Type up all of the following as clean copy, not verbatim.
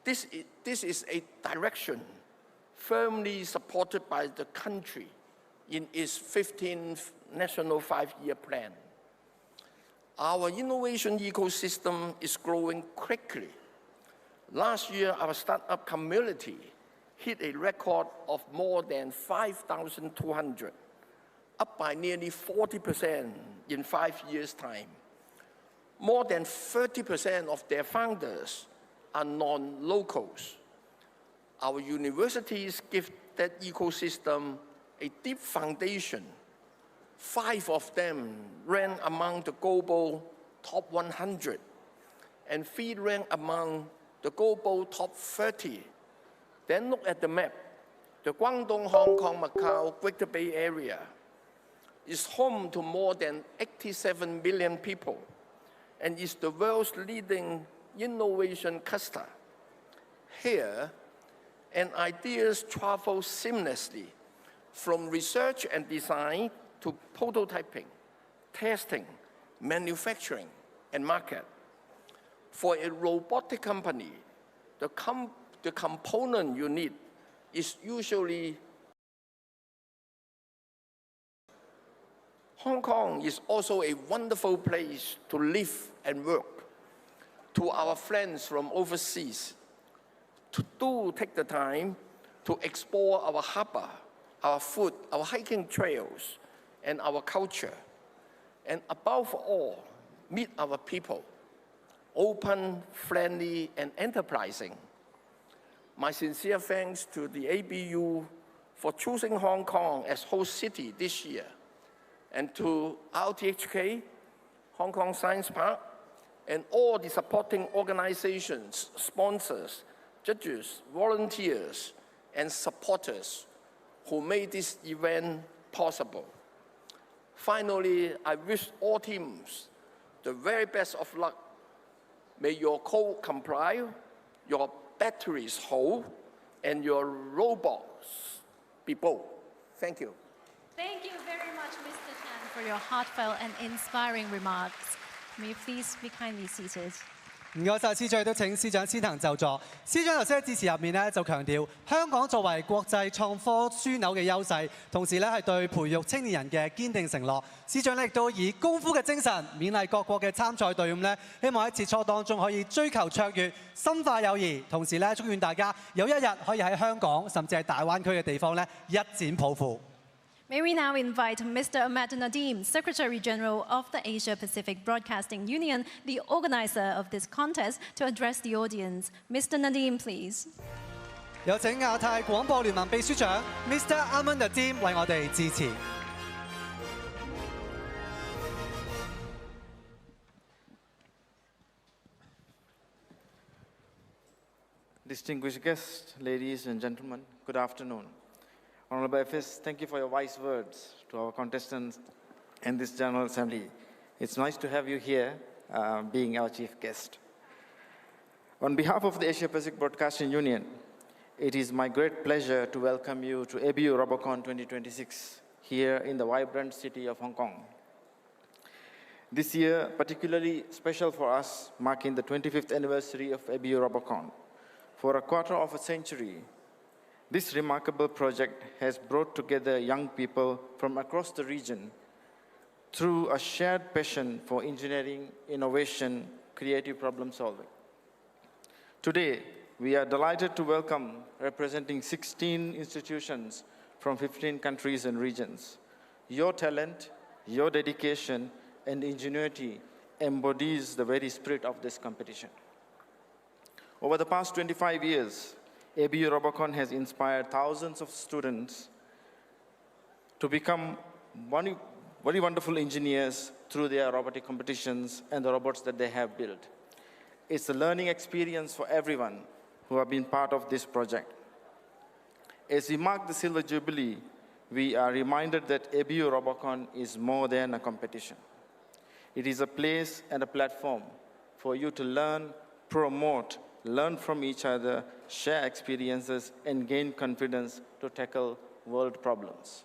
This is a direction firmly supported by the country in its 15th National 5-Year Plan. Our innovation ecosystem is growing quickly. Last year, our startup community hit a record of more than 5,200, up by nearly 40% in 5 years' time. More than 30% of their founders are non-locals. Our universities give that ecosystem a deep foundation. 5 of them rank among the global top 100, and 3 rank among the global top 30. Then look at the map. The Guangdong, Hong Kong, Macau, Greater Bay Area is home to more than 87 million people and is the world's leading innovation cluster. Here, ideas travel seamlessly from research and design to prototyping, testing, manufacturing, and market. For a robotic company, the component you need is usually. Hong Kong is also a wonderful place to live and work. To our friends from overseas, do take the time to explore our harbor, our food, our hiking trails, and our culture. And above all, meet our people, open, friendly, and enterprising. My sincere thanks to the ABU for choosing Hong Kong as host city this year, and to RTHK, Hong Kong Science Park, and all the supporting organizations, sponsors, judges, volunteers, and supporters who made this event possible. Finally, I wish all teams the very best of luck. May your code comply, your batteries hold, and your robots be bold. Thank you. Thank you very much, Mr. Chan, for your heartfelt and inspiring remarks. May you please be kindly seated. 唔該曬司長，亦都請司長先行就座。司長頭先喺致辭入面咧就強調，香港作為國際創科樞紐嘅優勢，同時咧係對培育青年人嘅堅定承諾。司長咧亦都以功夫嘅精神勉勵各國嘅參賽隊伍咧，希望喺切磋當中可以追求卓越、深化友誼，同時咧祝願大家有一日可以喺香港甚至係大灣區嘅地方咧一展抱負。 May we now invite Mr. Ahmed Nadeem, Secretary General of the Asia Pacific Broadcasting Union, the organizer of this contest, to address the audience. Mr. Nadeem, please. 有請亞太廣播聯盟秘書長 Mr. Ahmed Nadeem 為我哋致辭。 Distinguished guests, ladies and gentlemen, good afternoon. Honorable FS, thank you for your wise words to our contestants and this General Assembly. It's nice to have you here, being our chief guest. On behalf of the Asia Pacific Broadcasting Union, it is my great pleasure to welcome you to ABU Robocon 2026 here in the vibrant city of Hong Kong. This year, particularly special for us, marking the 25th anniversary of ABU Robocon. For a quarter of a century, this remarkable project has brought together young people from across the region through a shared passion for engineering, innovation, creative problem solving. Today, we are delighted to welcome representing 16 institutions from 15 countries and regions. Your talent, your dedication, and ingenuity embodies the very spirit of this competition. Over the past 25 years, ABU Robocon has inspired thousands of students to become very wonderful engineers through their robotic competitions and the robots that they have built. It's a learning experience for everyone who have been part of this project. As we mark the Silver Jubilee, we are reminded that ABU Robocon is more than a competition. It is a place and a platform for you to learn, promote, learn from each other, share experiences, and gain confidence to tackle world problems.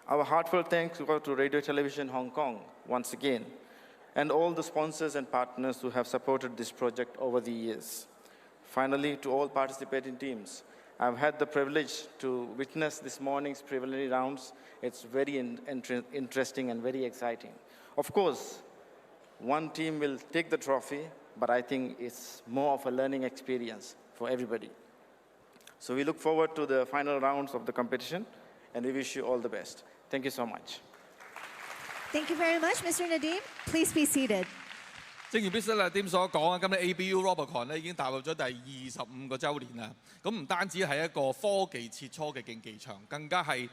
Our heartfelt thanks go to Radio Television Hong Kong once again, and all the sponsors and partners who have supported this project over the years. Finally, to all participating teams, I've had the privilege to witness this morning's preliminary rounds. It's very interesting and very exciting. Of course, one team will take the trophy, but I think it's more of a learning experience for everybody. So we look forward to the final rounds of the competition, and we wish you all the best. Thank you so much. Thank you very much, Mr. Nadeem. Please be seated. 正如 Mr. Nadeem 所講啊，今日 ABU Robocon 咧已經踏入咗第25個週年啦。咁唔單止係一個科技切磋嘅競技場，更加係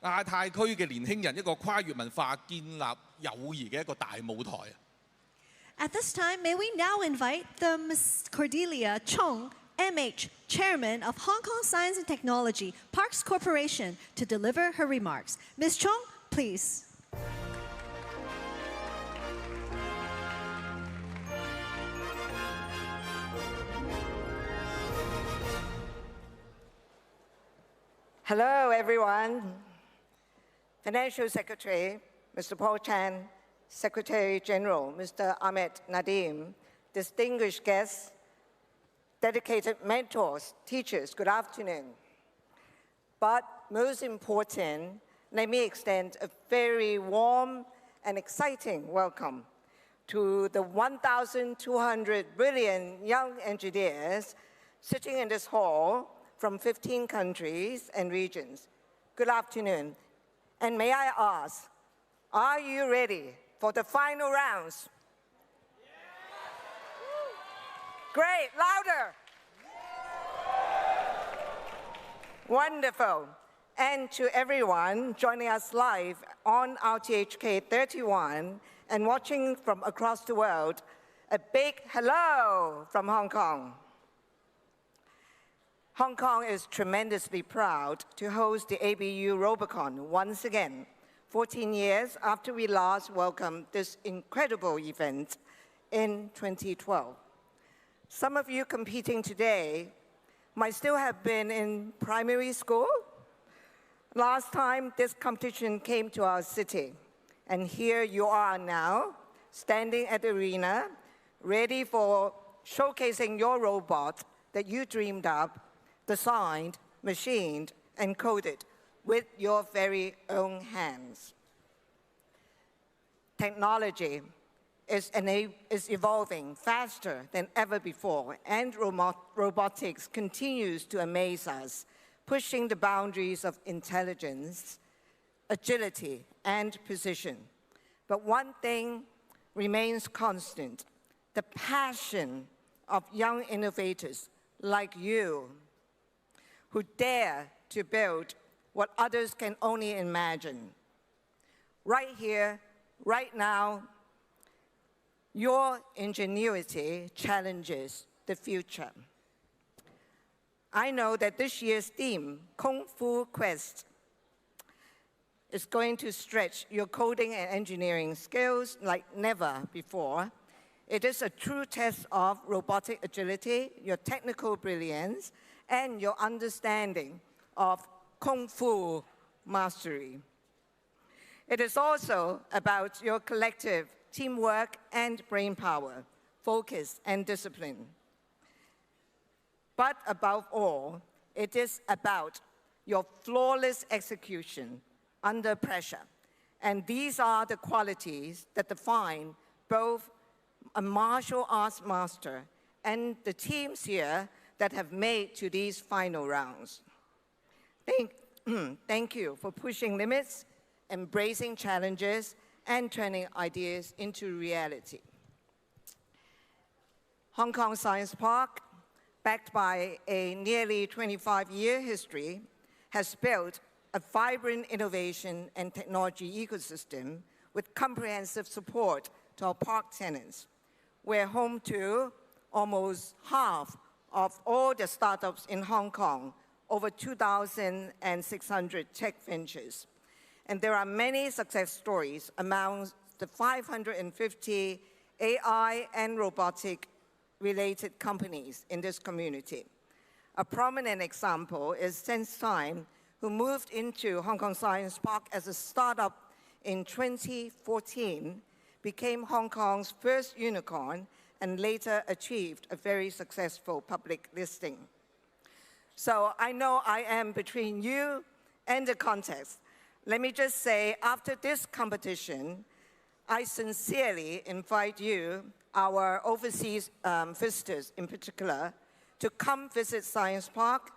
亞太區嘅年輕人一個跨越文化、建立友誼嘅一個大舞台。At this time, may we now invite the Ms. Cordelia Chong, MH, Chairman of Hong Kong Science and Technology Parks Corporation, to deliver her remarks. Ms. Chong, please. Hello, everyone. Financial Secretary, Mr. Paul Chan, Secretary General, Mr. Ahmed Nadeem, distinguished guests, dedicated mentors, teachers, good afternoon. But most important, let me extend a very warm and exciting welcome to the 1,200 brilliant young engineers sitting in this hall from 15 countries and regions. Good afternoon. And may I ask, are you ready for the final rounds? Yeah. Great, louder. Yeah. Wonderful. And to everyone joining us live on RTHK 31 and watching from across the world, a big hello from Hong Kong. Hong Kong is tremendously proud to host the ABU Robocon once again, 14 years after we last welcomed this incredible event in 2012. Some of you competing today might still have been in primary school. Last time this competition came to our city, and here you are now, standing at the arena, ready for showcasing your robot that you dreamed up, designed, machined, and coded with your very own hands. Technology is evolving faster than ever before, and robotics continues to amaze us, pushing the boundaries of intelligence, agility, and precision. But one thing remains constant: the passion of young innovators like you, who dare to build what others can only imagine. Right here, right now, your ingenuity challenges the future. I know that this year's theme, Kung Fu Quest, is going to stretch your coding and engineering skills like never before. It is a true test of robotic agility, your technical brilliance, and your understanding of Kung Fu mastery. It is also about your collective teamwork and brainpower, focus and discipline. But above all, it is about your flawless execution under pressure. And these are the qualities that define both a martial arts master and the teams here that have made to these final rounds. Thank you for pushing limits, embracing challenges, and turning ideas into reality. Hong Kong Science Park, backed by a nearly 25-year history, has built a vibrant innovation and technology ecosystem with comprehensive support to our park tenants. We're home to almost half of all the startups in Hong Kong, over 2,600 tech ventures. And there are many success stories among the 550 AI and robotic-related companies in this community. A prominent example is SenseTime, who moved into Hong Kong Science Park as a startup in 2014, became Hong Kong's first unicorn, and later achieved a very successful public listing. So I know I am between you and the contest. Let me just say, after this competition, I sincerely invite you, our overseas visitors in particular, to come visit Science Park,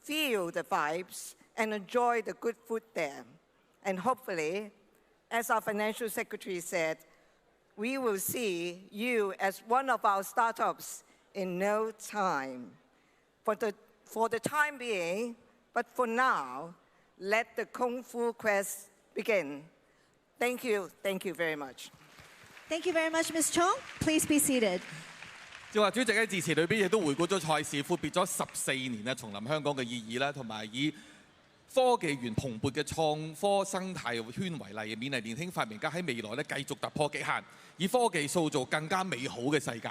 feel the vibes, and enjoy the good food there. And hopefully, as our financial secretary said, we will see you as one of our startups in no time. For the time being, but for now, let the Kung Fu quest begin. Thank you very much. Thank you very much, Ms. Chong. Please be seated. 正話主席喺致辭裏邊亦都回顧咗賽事闊別咗14年咧，重臨香港嘅意義啦，同埋以科技園蓬勃嘅創科生態圈為例，勉勵年輕發明家喺未來咧繼續突破極限，以科技塑造更加美好嘅世界。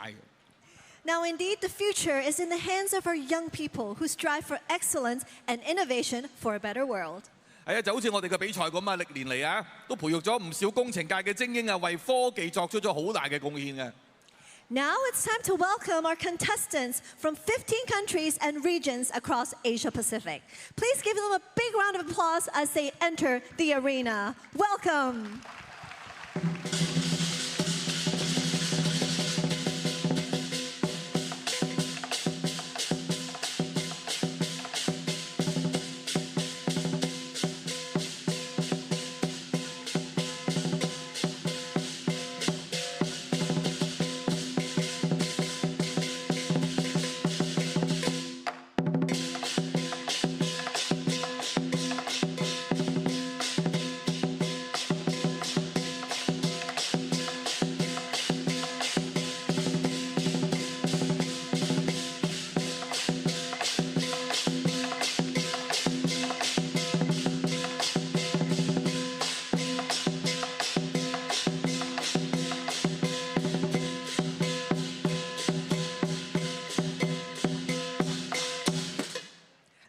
Now, indeed, the future is in the hands of our young people who strive for excellence and innovation for a better world. 係啊，就好似我哋嘅比賽咁啊，歷年嚟啊，都培育咗唔少工程界嘅精英啊，為科技作出咗好大嘅貢獻嘅。Now it's time to welcome our contestants from 15 countries and regions across Asia Pacific. Please give them a big round of applause as they enter the arena. Welcome.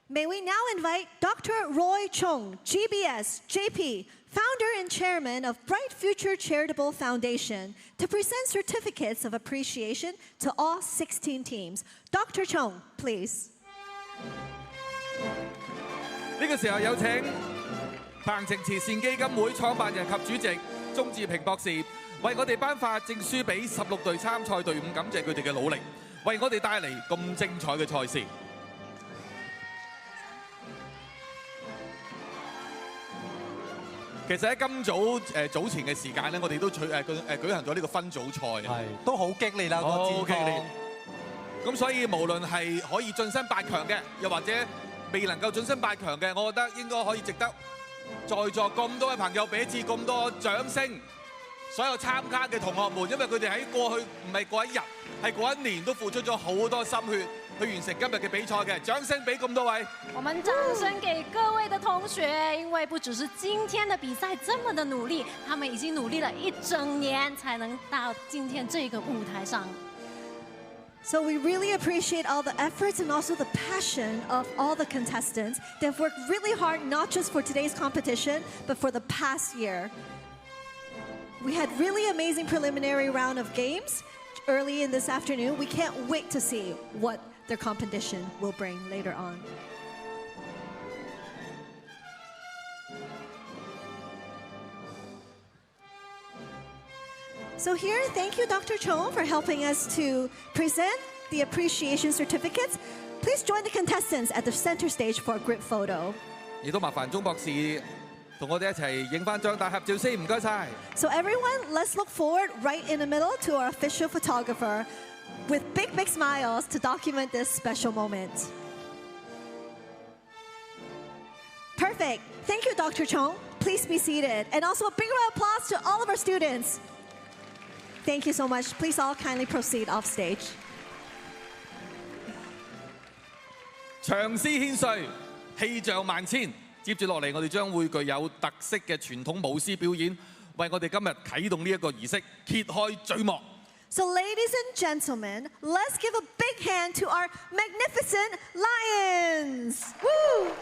May we now invite Dr. Roy Chung, GBS, JP, founder and chairman of Bright Future Charitable Foundation, to present certificates of appreciation to all 16 teams. Dr. Chung, please. 呢個時候有請鵬程慈善基金會創辦人及主席鍾志平博士，為我哋頒發證書俾16隊參賽隊伍，感謝佢哋嘅努力，為我哋帶嚟咁精彩嘅賽事。其實喺今早前嘅時間咧，我哋都舉行咗呢個分組賽，係都好激烈啦，個戰況。咁所以無論係可以晉身8強嘅，又或者未能夠晉身8強嘅，我覺得應該可以值得在座咁多位朋友俾一次咁多掌聲。所有參加嘅同學們，因為佢哋喺過去唔係嗰一日，係嗰一年都付出咗好多心血去完成今日嘅比賽嘅，掌聲俾咁多位。我們掌聲給各位的同學，因為不只是今天的比賽這麼的努力，他們已經努力了一整年，才能到今天這個舞台上。So we really appreciate all the efforts and also the passion of all the contestants. They've worked really hard, not just for today's competition, but for the past year. We had really amazing preliminary round of games early in this afternoon. We can't wait to see what their competition will bring later on. So here, thank you, Dr. Chong, for helping us to present the appreciation certificates. Please join the contestants at the center stage for a group photo. 亦都麻煩鍾博士同我哋一齊影返張大合照先，唔該晒。So everyone, let's look forward right in the middle to our official photographer with big, big smiles to document this special moment. Perfect. Thank you, Dr. Chong. Please be seated. And also a big round of applause to all of our students. Thank you so much. Please all kindly proceed off stage. 長詩獻瑞，氣象萬千。接住落嚟，我哋將會具有特色嘅傳統舞獅表演，為我哋今日啟動呢一個儀式揭開序幕。So ladies and gentlemen, let's give a big hand to our magnificent lions! Woo!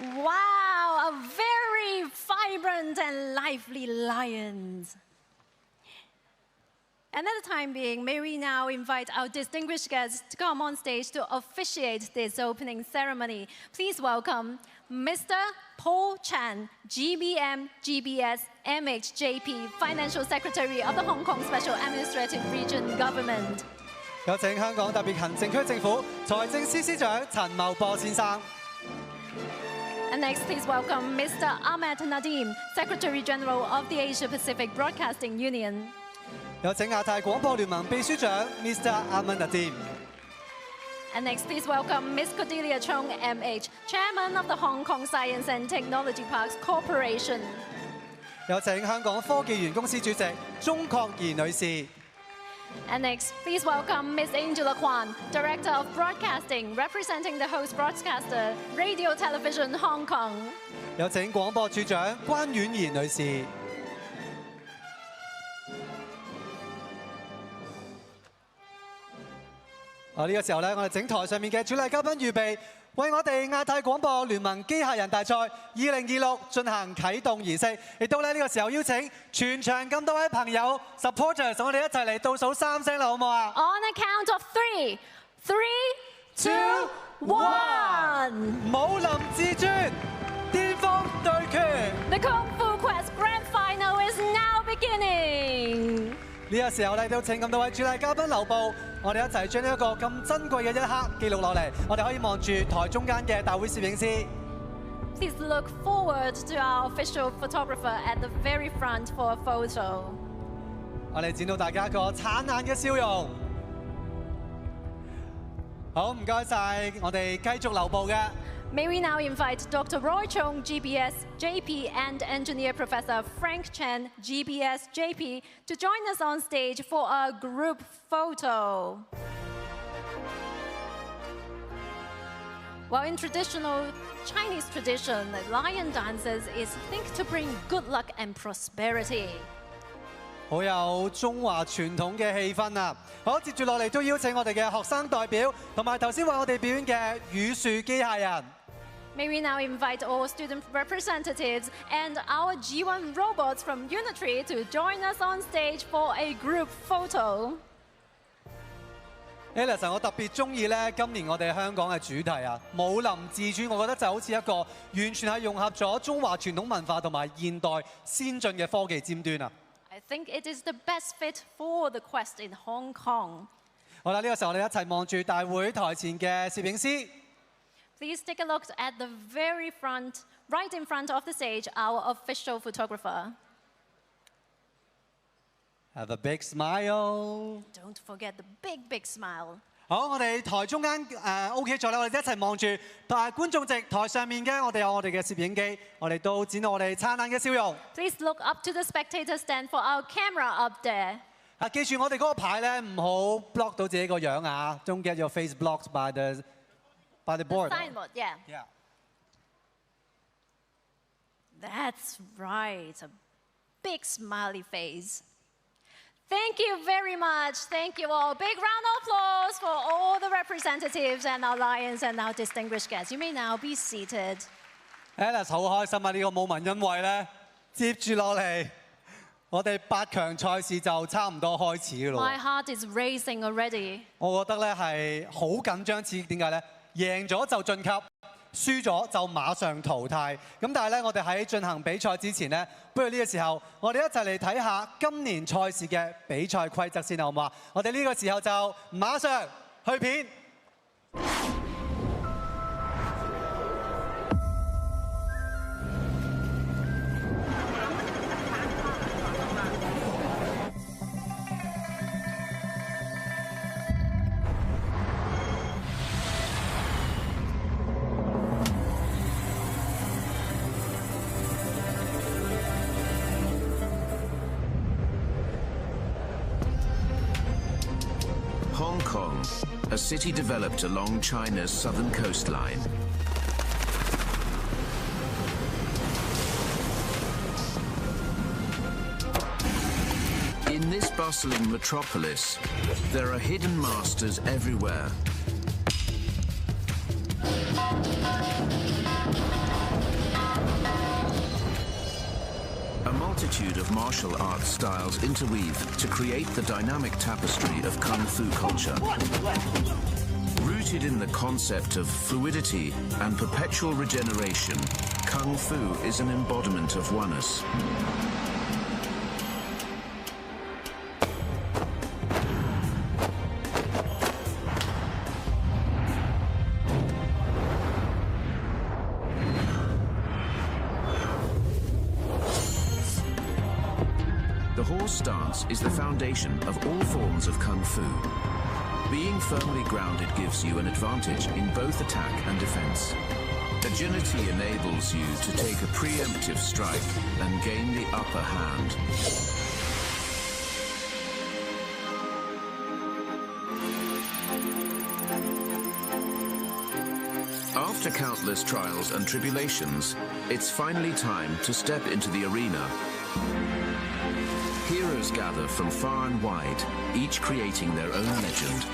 Wow, a very vibrant and lively lions. And at the time being, may we now invite our distinguished guests to come on stage to officiate this opening ceremony. Please welcome Mr. Paul Chan, GBM, GBS, MHJP, Financial Secretary of the Hong Kong Special Administrative Region Government. 有請香港特別行政區政府財政司司長陳茂波先生。 And next, please welcome Mr. Ahmed Nadeem, Secretary General of the Asia Pacific Broadcasting Union. 有請亞太廣播聯盟秘書長 Mr. Ahmed Nadeem。 And next, please welcome Ms. Cordelia Chong, MH, Chairman of the Hong Kong Science and Technology Parks Corporation. 有請香港科技園公司主席鍾確儀女士。 And next, please welcome Ms. Angela Kwan, Director of Broadcasting, representing the host broadcaster, Radio Television Hong Kong. 有請廣播處長關婉儀女士。 呢個時候咧，我哋整台上面嘅主禮嘉賓預備為我哋亞太廣播聯盟機械人大賽2026進行啟動儀式，亦都咧呢個時候邀請全場咁多位朋友 supporters， 我哋一齊嚟倒數3聲啦，好唔好啊 On a count of 3, 3, 2, 1. 武林至尊，巔峰對決。 The Kung Fu Quest Grand Final is now beginning. 呢個時候咧，都請咁多位主禮嘉賓留步，我哋一齊將呢一個咁珍貴嘅一刻記錄落嚟。我哋可以望住台中間嘅大會攝影師。 Please look forward to our official photographer at the very front for a photo. 我哋見到大家一個燦爛嘅笑容。好，唔該晒，我哋繼續留步嘅。 May we now invite Dr. Roy Chong, GBS, JP, and Engineer Professor Frank Chen, GBS, JP, to join us on stage for a group photo. Well, in traditional Chinese tradition, lion dances is think to bring good luck and prosperity. 好有中華傳統嘅氣氛啊！好，接住落嚟都邀請我哋嘅學生代表，同埋頭先為我哋表演嘅語樹機械人。 May we now invite all student representatives and our G1 robots from Unitary to join us on stage for a group photo. Alice， 我特別中意咧今年我哋香港嘅主題啊，武林至尊，我覺得就好似一個完全係融合咗中華傳統文化同埋現代先進嘅科技尖端啊！ I think it is the best fit for the quest in Hong Kong. 好啦，呢個時候我哋一齊望住大會台前嘅攝影師。 Please take a look at the very front, right in front of the stage, our official photographer. Have a big smile. Don't forget the big, big smile. 好，我哋台中間OK 咗啦，我哋一齊望住觀眾席台上面嘅，我哋有我哋嘅攝影機，我哋都展到我哋燦爛嘅笑容。 Please look up to the spectator stand for our camera up there. 記住我哋嗰個牌咧，唔好 block 到自己個樣啊 ！Don't get your face blocked by the board. The signboard, yeah. Yeah. That's right. A big smiley face. Thank you very much. Thank you all. Big round of applause for all the representatives and our lions and our distinguished guests. You may now be seated. Alice 好開心啊！呢個冇文因為咧，接住落嚟，我哋8強賽事就差唔多開始㗎咯。My heart is racing already. 我覺得咧係好緊張，似點解咧？贏咗就晉級，輸咗就馬上淘汰。咁但係咧，我哋喺進行比賽之前咧，不如呢個時候，我哋一齊嚟睇下今年賽事嘅比賽規則先，好唔好啊？我哋呢個時候就馬上去片。Hong Kong, a city developed along China's southern coastline. In this bustling metropolis, there are hidden masters everywhere. A multitude of martial arts styles interweave to create the dynamic tapestry of Kung Fu culture. Rooted in the concept of fluidity and perpetual regeneration, Kung Fu is an embodiment of oneness. The horse stance is the foundation of all forms of Kung Fu. Being firmly grounded gives you an advantage in both attack and defense. Agility enables you to take a preemptive strike and gain the upper hand. After countless trials and tribulations, it's finally time to step into the arena. Heroes gather from far and wide, each creating their own legend.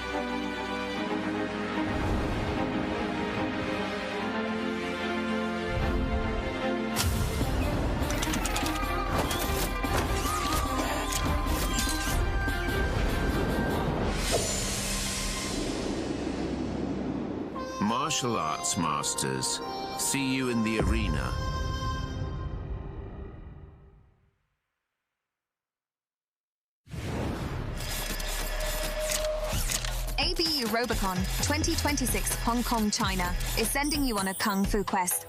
Martial arts masters, see you in the arena. ABU Robocon 2026 Hong Kong, China is sending you on a Kung Fu quest.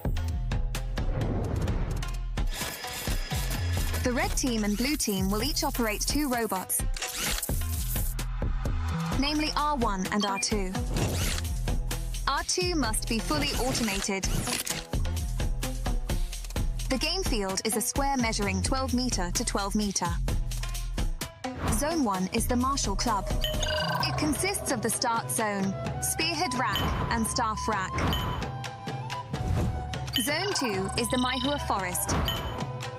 The red team and blue team will each operate 2 robots, namely R1 and R2. R2 must be fully automated. The game field is a square measuring 12 meter to 12 meter. Zone 1 is the Martial Club. It consists of the start zone, spearhead rack, and staff rack. Zone 2 is the Maihua Forest.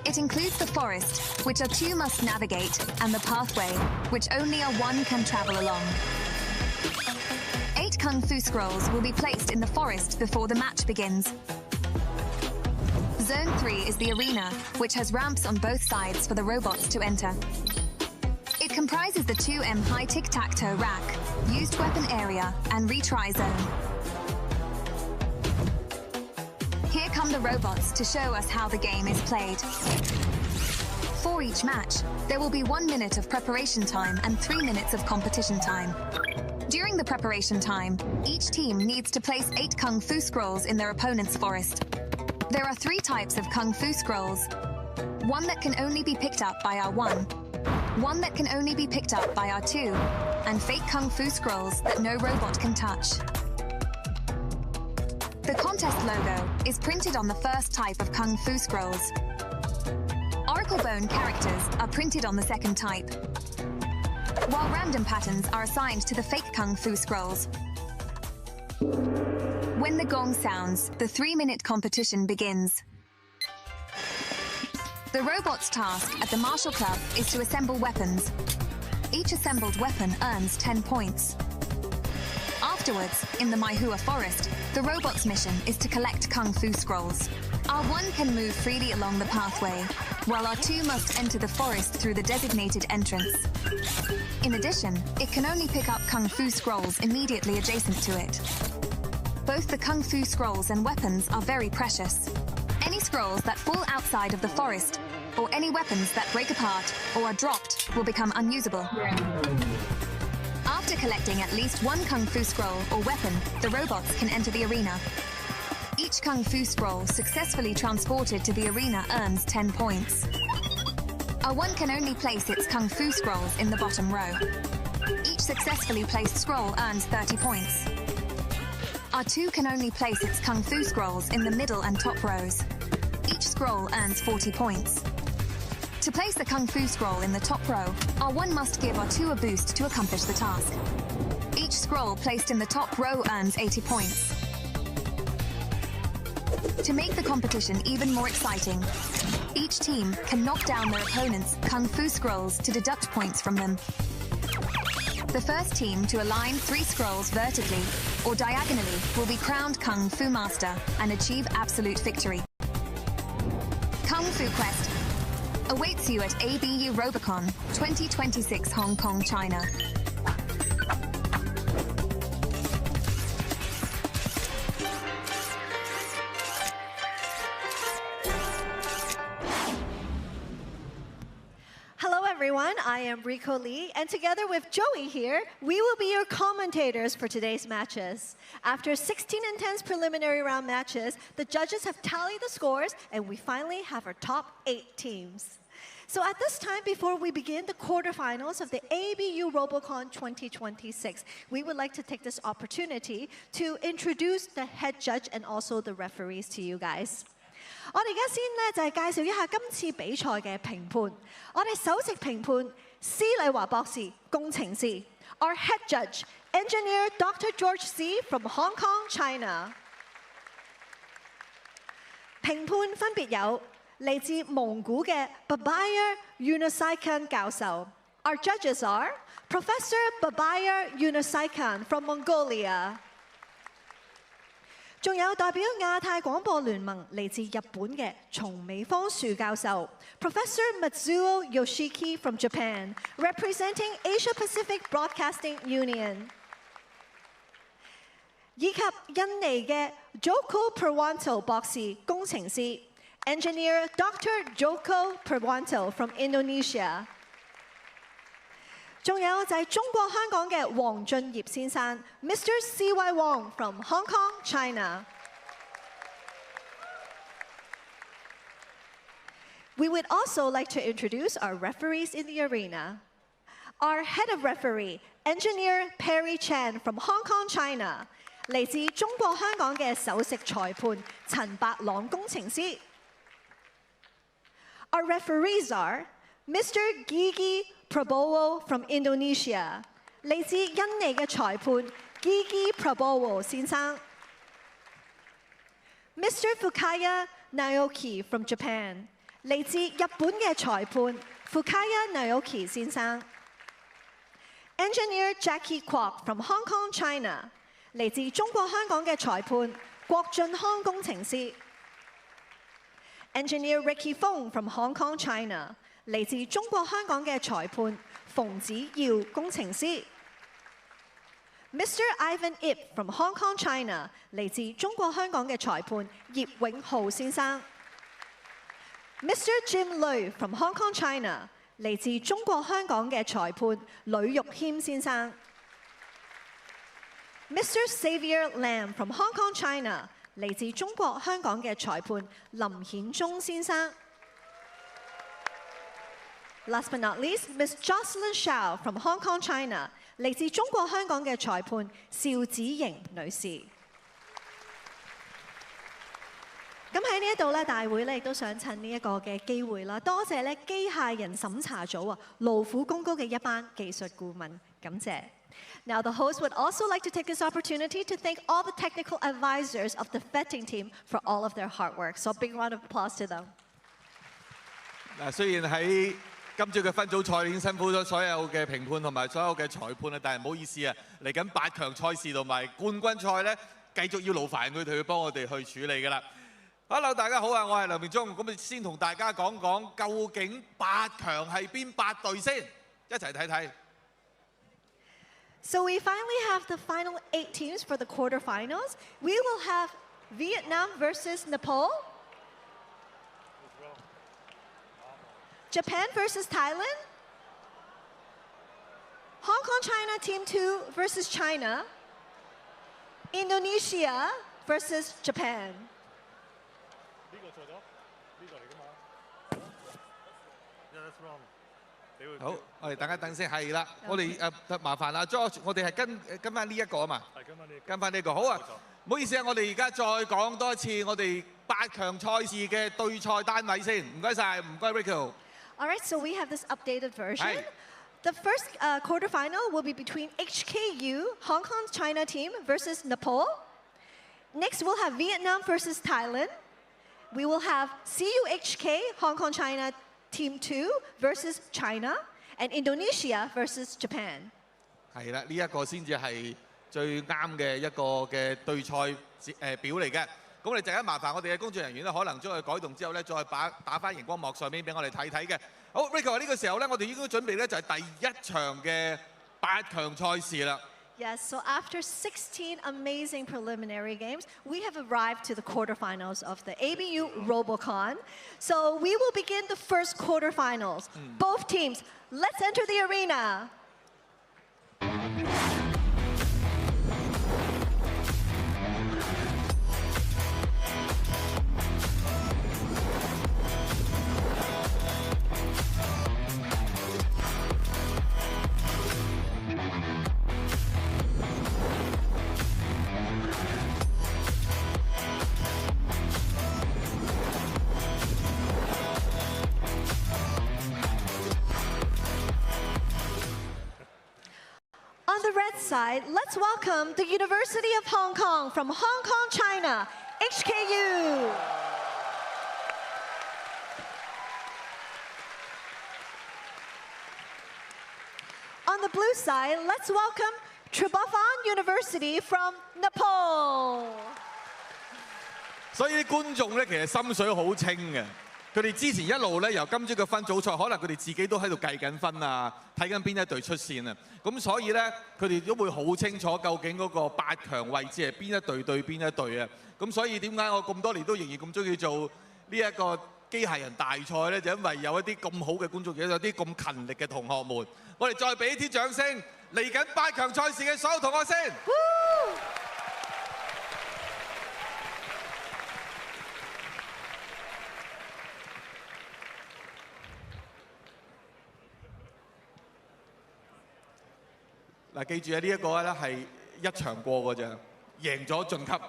It includes the forest, which R2 must navigate, and the pathway, which only R1 can travel along. 8 Kung Fu scrolls will be placed in the forest before the match begins. Zone 3 is the arena, which has ramps on both sides for the robots to enter. It comprises the 2M high tic-tac-toe rack, used weapon area, and retry zone. Here come the robots to show us how the game is played. For each match, there will be 1 minute of preparation time and 3 minutes of competition time. During the preparation time, each team needs to place 8 Kung Fu scrolls in their opponent's forest. There are 3 types of Kung Fu scrolls. One that can only be picked up by R1, one that can only be picked up by R2, and fake Kung Fu scrolls that no robot can touch. The contest logo is printed on the first type of Kung Fu scrolls. Oracle Bone characters are printed on the second type, while random patterns are assigned to the fake Kung Fu scrolls. When the gong sounds, the 3-minute competition begins. The robot's task at the Martial Club is to assemble weapons. Each assembled weapon earns 10 points. Afterwards, in the Maihua Forest, the robot's mission is to collect Kung Fu scrolls. R1 can move freely along the pathway, while R2 must enter the forest through the designated entrance. In addition, it can only pick up Kung Fu scrolls immediately adjacent to it. Both the Kung Fu scrolls and weapons are very precious. Any scrolls that fall outside of the forest, or any weapons that break apart or are dropped, will become unusable. After collecting at least 1 Kung Fu scroll or weapon, the robots can enter the arena. Each Kung Fu scroll successfully transported to the arena earns 10 points. R1 can only place its Kung Fu scrolls in the bottom row. Each successfully placed scroll earns 30 points. R2 can only place its Kung Fu scrolls in the middle and top rows. Each scroll earns 40 points. To place the Kung Fu scroll in the top row, R1 must give R2 a boost to accomplish the task. Each scroll placed in the top row earns 80 points. To make the competition even more exciting, each team can knock down their opponent's Kung Fu scrolls to deduct points from them. The first team to align 3 scrolls vertically or diagonally will be crowned Kung Fu Master and achieve absolute victory. Kung Fu Quest. awaits you at ABU Robocon 2026 Hong Kong, China. Hello everyone, I am Rico Lee, and together with Joey here, we will be your commentators for today's matches. After 16 intense preliminary round matches, the judges have tallied the scores, and we finally have our top 8 teams. So at this time, before we begin the quarterfinals of the ABU Robocon 2026, we would like to take this opportunity to introduce the head judge and also the referees to you guys. 我哋而家先咧就係介紹一下今次比賽嘅評判。我哋首席評判施麗華博士，工程師。Our head judge, Engineer Dr. George C. from Hong Kong, China。評判分別有嚟自蒙古嘅 Babaya Yunusikan 教授。Our judges are Professor Babaya Yunusikan from Mongolia。仲有代表亞太廣播聯盟嚟自日本嘅松美芳樹教授 ，Professor Matsuo Yoshiki from Japan, representing Asia Pacific Broadcasting Union， 以及印尼嘅 Joko Purwanto 博士工程師 ，Engineer Dr. Joko Purwanto from Indonesia。仲有就係中國香港嘅黃俊業先生 ，Mr. C.Y. Wong from Hong Kong, China. We would also like to introduce our referees in the arena. Our head of referee, Engineer Perry Chan from Hong Kong, China. 嚟自中國香港嘅首席裁判陳伯朗工程師。Our referees are Mr. Gigi Prabowo from Indonesia， 嚟自印尼嘅裁判 Gigi Prabowo 先生。Mr. Fukaya Naoki from Japan， 嚟自日本嘅裁判 Fukaya Naoki 先生。Engineer Jackie Kwok from Hong Kong, China， 嚟自中國香港嘅裁判郭俊康工程師。Engineer Ricky Fong from Hong Kong, China。嚟自中國香港嘅裁判馮子耀工程師 ，Mr. Ivan Ip from Hong Kong, China， 嚟自中國香港嘅裁判葉永浩先生 ，Mr. Jim Lui from Hong Kong, China， 嚟自中國香港嘅裁判呂玉謙先生 ，Mr. Xavier Lam from Hong Kong, China， 嚟自中國香港嘅裁判林顯忠先生。Last but not least, Ms. Jocelyn Shao from Hong Kong, China， 嚟自中國香港嘅裁判邵子瑩女士。咁喺呢一度咧，大會咧亦都想趁呢一個嘅機會啦，多謝咧機械人審查組啊，勞苦功高嘅一班技術顧問，感謝。Now the host would also like to take this opportunity to thank all the technical advisors of the vetting team for all of their hard work. So a big round of applause to them. 嗱，雖然喺今朝嘅分組賽已經辛苦咗所有嘅評判同埋所有嘅裁判啦，但係唔好意思啊，嚟緊8強賽事同埋冠軍賽咧，繼續要勞煩佢哋去幫我哋去處理㗎啦。Hello， 大家好啊，我係梁明忠，咁先同大家講講究竟8強係邊8隊先，一齊睇睇。So we finally have the final 8 teams for the quarterfinals. We will have Vietnam versus Nepal. Japan versus Thailand, Hong Kong China Team 2 versus China, Indonesia versus Japan. 好，我哋大家等先，係啦，我哋麻煩啦 ，George， 我哋係跟翻呢一個啊嘛，跟翻呢個，好啊，唔好意思啊，我哋而家再講多一次我哋8強賽事嘅對賽單位先，唔該晒，唔該 Rico。All right, so we have this updated version. The first quarterfinal will be between HKU, Hong Kong China team versus Nepal. Next, we'll have Vietnam versus Thailand. We will have CUHK, Hong Kong China team 2 versus China, and Indonesia versus Japan. 係啦，呢一個先至係最啱嘅一個嘅對賽表嚟嘅。咁我哋陣間麻煩我哋嘅工作人員咧，可能將佢改動之後咧，再打翻熒光幕上面俾我哋睇睇嘅。好 ，Rico 呢個時候咧，我哋應該準備咧就係第一場嘅8強賽事啦。Yes, so after 16 amazing preliminary games, we have arrived to the quarterfinals of the ABU Robocon. So we will begin the first quarterfinals. Both teams, let's enter the arena. On the red side, let's welcome the University of Hong Kong from Hong Kong, China, HKU. On the blue side, let's welcome Trebuffon University from Nepal. 所以啲觀眾咧，其實心水好清嘅。佢哋之前一路咧由今朝嘅分組賽，可能佢哋自己都喺度計緊分啊，睇緊邊一隊出線啊。咁所以咧，佢哋都會好清楚究竟嗰個8強位置係邊一隊對邊一隊啊。咁所以點解我咁多年都仍然咁中意做呢一個機械人大賽咧？就因為有一啲咁好嘅觀眾，有啲咁勤力嘅同學們。我哋再俾啲掌聲，嚟緊8強賽事嘅所有同學先。嗱，記住啊！呢一個咧係一場過嘅啫，贏咗晉級，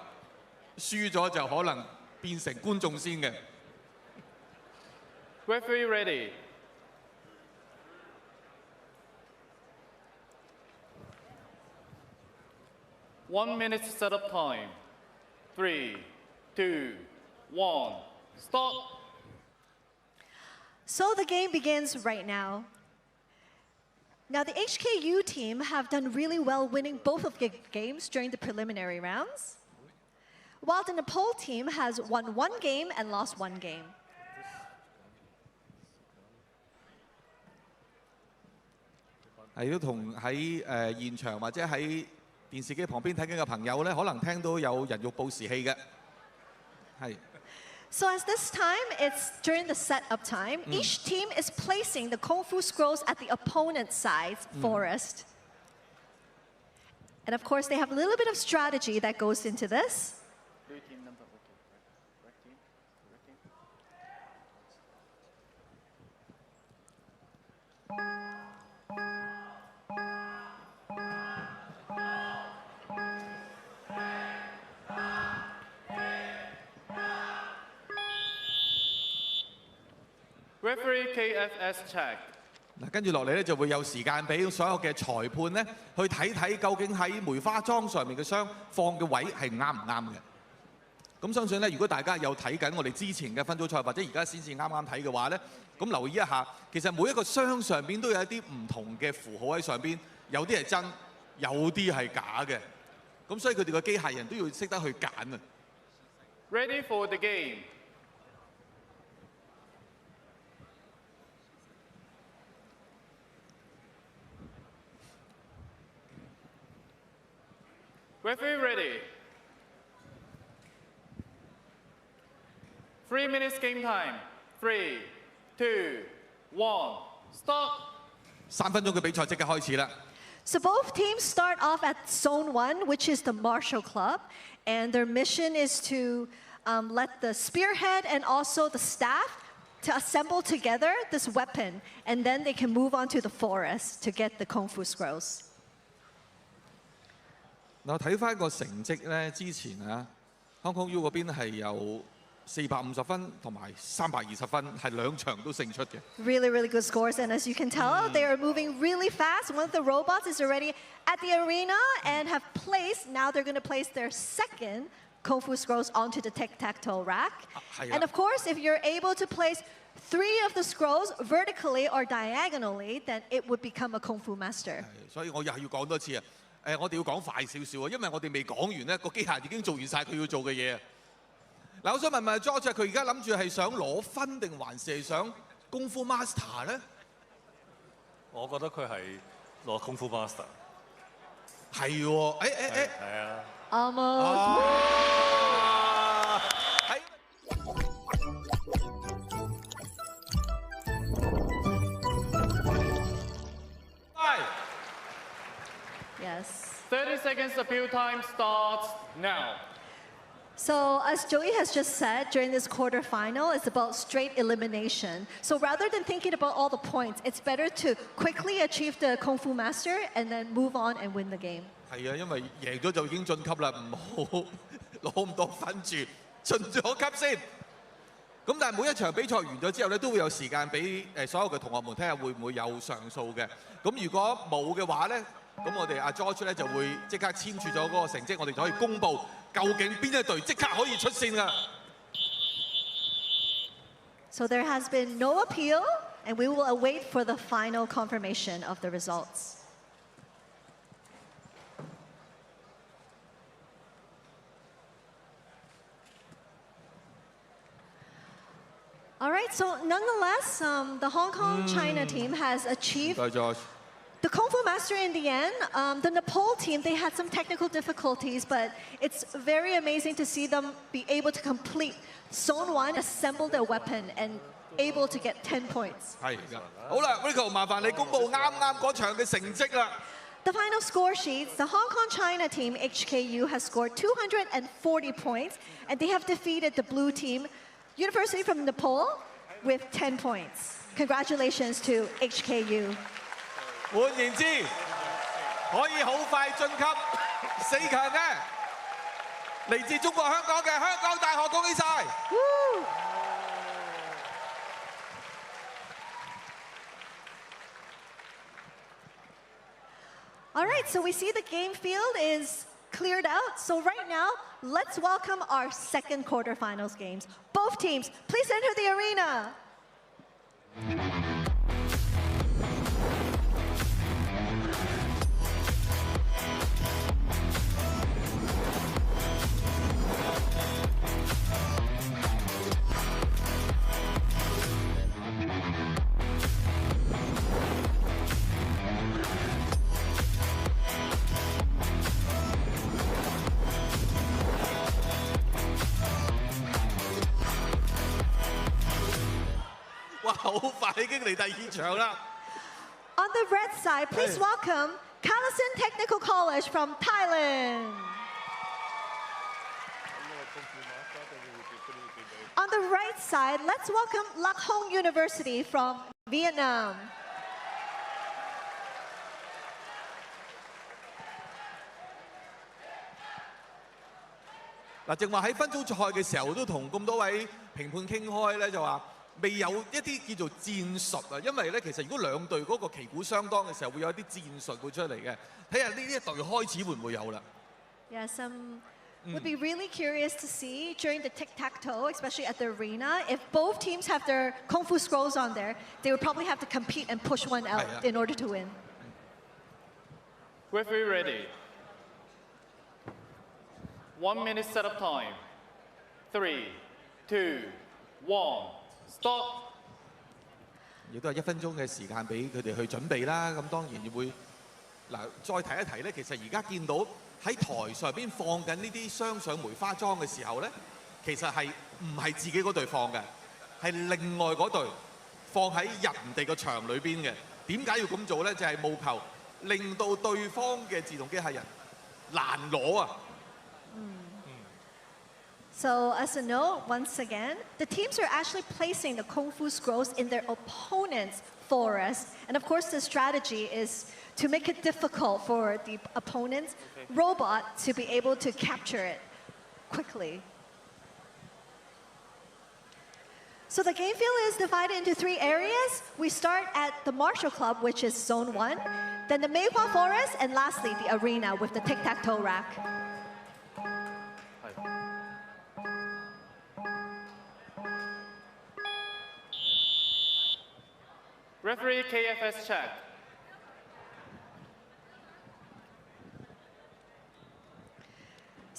輸咗就可能變成觀眾先嘅。Referee ready. One minute setup time. 3, 2, 1, stop. So the game begins right now. Now, the HKU team have done really well winning both of the games during the preliminary rounds, while the Nepal team has won 1 game and lost 1 game. 係都同喺現場或者喺電視機旁邊睇緊嘅朋友咧，可能聽到有人肉報時器嘅，係。So as this time, it's during the setup time, each team is placing the Kung Fu scrolls at the opponent's side forest. And of course, they have a little bit of strategy that goes into this. Referee KFS check. 嗱，跟住落嚟咧就會有時間俾所有嘅裁判咧去睇睇究竟喺梅花樁上面嘅箱放嘅位係啱唔啱嘅。咁相信咧，如果大家有睇緊我哋之前嘅分組賽，或者而家先至啱啱睇嘅話咧，咁留意一下，其實每一個箱上邊都有一啲唔同嘅符號喺上邊，有啲係真，有啲係假嘅。咁所以佢哋個機械人都要識得去揀啊。Ready for the game. Referee ready. 3 minutes game time. 3, 2, 1, stop. 3分鐘嘅比賽即刻開始啦。So both teams start off at Zone 1, which is the Martial Club, and their mission is to let the spearhead and also the staff to assemble together this weapon, and then they can move on to the forest to get the Kung Fu scrolls. 嗱，睇翻個成績咧，之前啊，Hong Kong U 嗰邊係有450分同埋320分，係2場都勝出嘅。Really, really good scores, and as you can tell, they are moving really fast. One of the robots is already at the arena and have placed. Now they're going to place their second Kung Fu scrolls onto the tic-tac-toe rack. And of course, if you're able to place 3 of the scrolls vertically or diagonally, then it would become a Kung Fu master. 所以我又係要講多次啊！我哋要講快少少啊，因為我哋未講完呢個機械已經做完晒佢要做嘅嘢啊。嗱，我想問 George， 佢而家諗住係想攞分定還是係想功夫 master 咧？我覺得佢係攞功夫 master。係喎，係啊。Almost。Yes. 30 seconds appeal time starts now. So as Joey has just said, during this quarterfinal, it's about straight elimination. So rather than thinking about all the points, it's better to quickly achieve the Kung Fu Master and then move on and win the game. 係啊，因為贏咗就已經晉級啦，唔好攞咁多分住，晉咗級先。咁但係每一場比賽完咗之後咧，都會有時間俾所有嘅同學們睇下會唔會有上訴嘅。咁如果冇嘅話咧，咁我哋阿 George 咧就會即刻簽署咗嗰個成績，我哋就可以公佈究竟邊一隊即刻可以出線㗎。So there has been no appeal, and we will await for the final confirmation of the results. All right, so nonetheless, the Hong Kong-China team has achieved the Kung Fu Master in the end. The Nepal team, they had some technical difficulties, but it's very amazing to see them be able to complete Zone 1, assemble their weapon, and able to get 10 points. 係㗎。好啦 ，Rico， 麻煩你公佈啱啱嗰場嘅成績啦。The final score sheets, the Hong Kong-China team, HKU, has scored 240 points, and they have defeated the blue team, University from Nepal, with 10 points. Congratulations to HKU. 換言之，可以好快晉級4強嘅，嚟自中國香港嘅香港大學，恭喜晒！ All right, so we see the game field is cleared out. So right now, let's welcome our second quarterfinals games. Both teams, please enter the arena. On the red side, please welcome Kalasin Technical College from Thailand. On the right side, let's welcome Lac Hong University from Vietnam.嗱，正話喺分組賽嘅時候都同咁多位評判傾開咧，就話未有一啲叫做戰術啊，因為咧其實如果兩隊嗰個旗鼓相當嘅時候，會有一啲戰術會出嚟嘅。睇下呢一隊開始會唔會有啦？ Yes, would be really curious to see during the tic-tac-toe, especially at the arena, if both teams have their Kung Fu scrolls on there, they would probably have to compete and push one out in order to win. Referee ready. 1 minute setup time. 3, 2, 1, stop. 亦都係1分鐘嘅時間俾佢哋去準備啦。咁當然會嗱，再提一提咧，其實而家見到喺台上邊放緊呢啲鑲上梅花樁嘅時候咧，其實係唔係自己嗰隊放嘅，係另外嗰隊放喺人哋個場裏邊嘅。點解要咁做咧？就係務求令到對方嘅自動機械人難攞啊！ So as a note, once again, the teams are actually placing the Kung Fu scrolls in their opponent's forest. And of course, the strategy is to make it difficult for the opponent's robot to be able to capture it quickly. So the game field is divided into 3 areas. We start at the Martial Club, which is Zone 1, then the Meihua Forest, and lastly, the arena with the tic-tac-toe rack. Referee KFS check.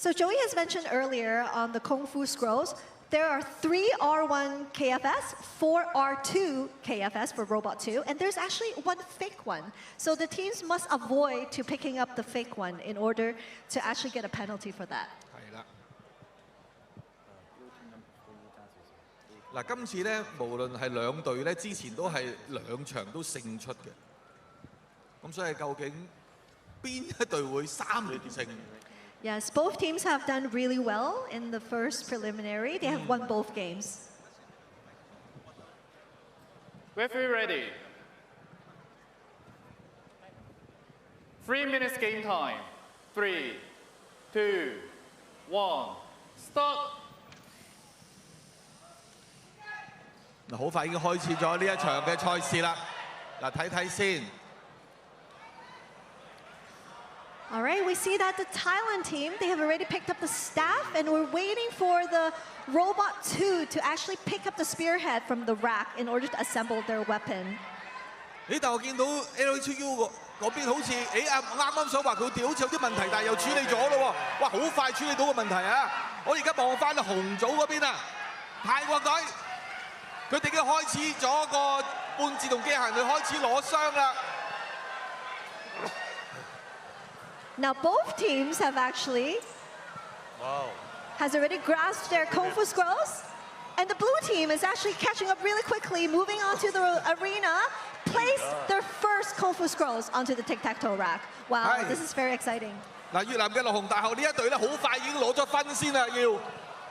So Joey has mentioned earlier on the Kung Fu Scrolls, there are 3 R1 KFS, 4 R2 KFS for Robot 2, and there's actually 1 fake one. So the teams must avoid to picking up the fake one in order to actually get a penalty for that. 係啦。嗱，今次咧，無論係兩隊咧，之前都係2場都勝出嘅。咁所以究竟邊一隊會3連勝？ Yes, both teams have done really well in the first preliminary. They have won both games. Referee ready. 3 minutes game time. 3, 2, 1, start. 嗱，好快已經開始咗呢一場嘅賽事啦。嗱，睇睇先。 All right, we see that the Thailand team, they have already picked up the staff, and we're waiting for the Robot 2 to actually pick up the spearhead from the rack in order to assemble their weapon. 咦？但我見到 LHU 嗰邊好似，啱想話佢哋好似有啲問題，但係又處理咗咯喎！哇，好快處理到個問題啊！我而家望翻紅組嗰邊啊，泰國隊，佢哋已經開始咗個半自動機械人，佢開始攞傷啦。 Now both teams have actually has already grasped their Kung Fu Scrolls, and the blue team is actually catching up really quickly, moving onto the arena, place their first Kung Fu Scrolls onto the tic-tac-toe rack. Wow, this is very exciting. 嗱，越南嘅落紅大學呢一隊咧，好快已經攞咗分先啦，要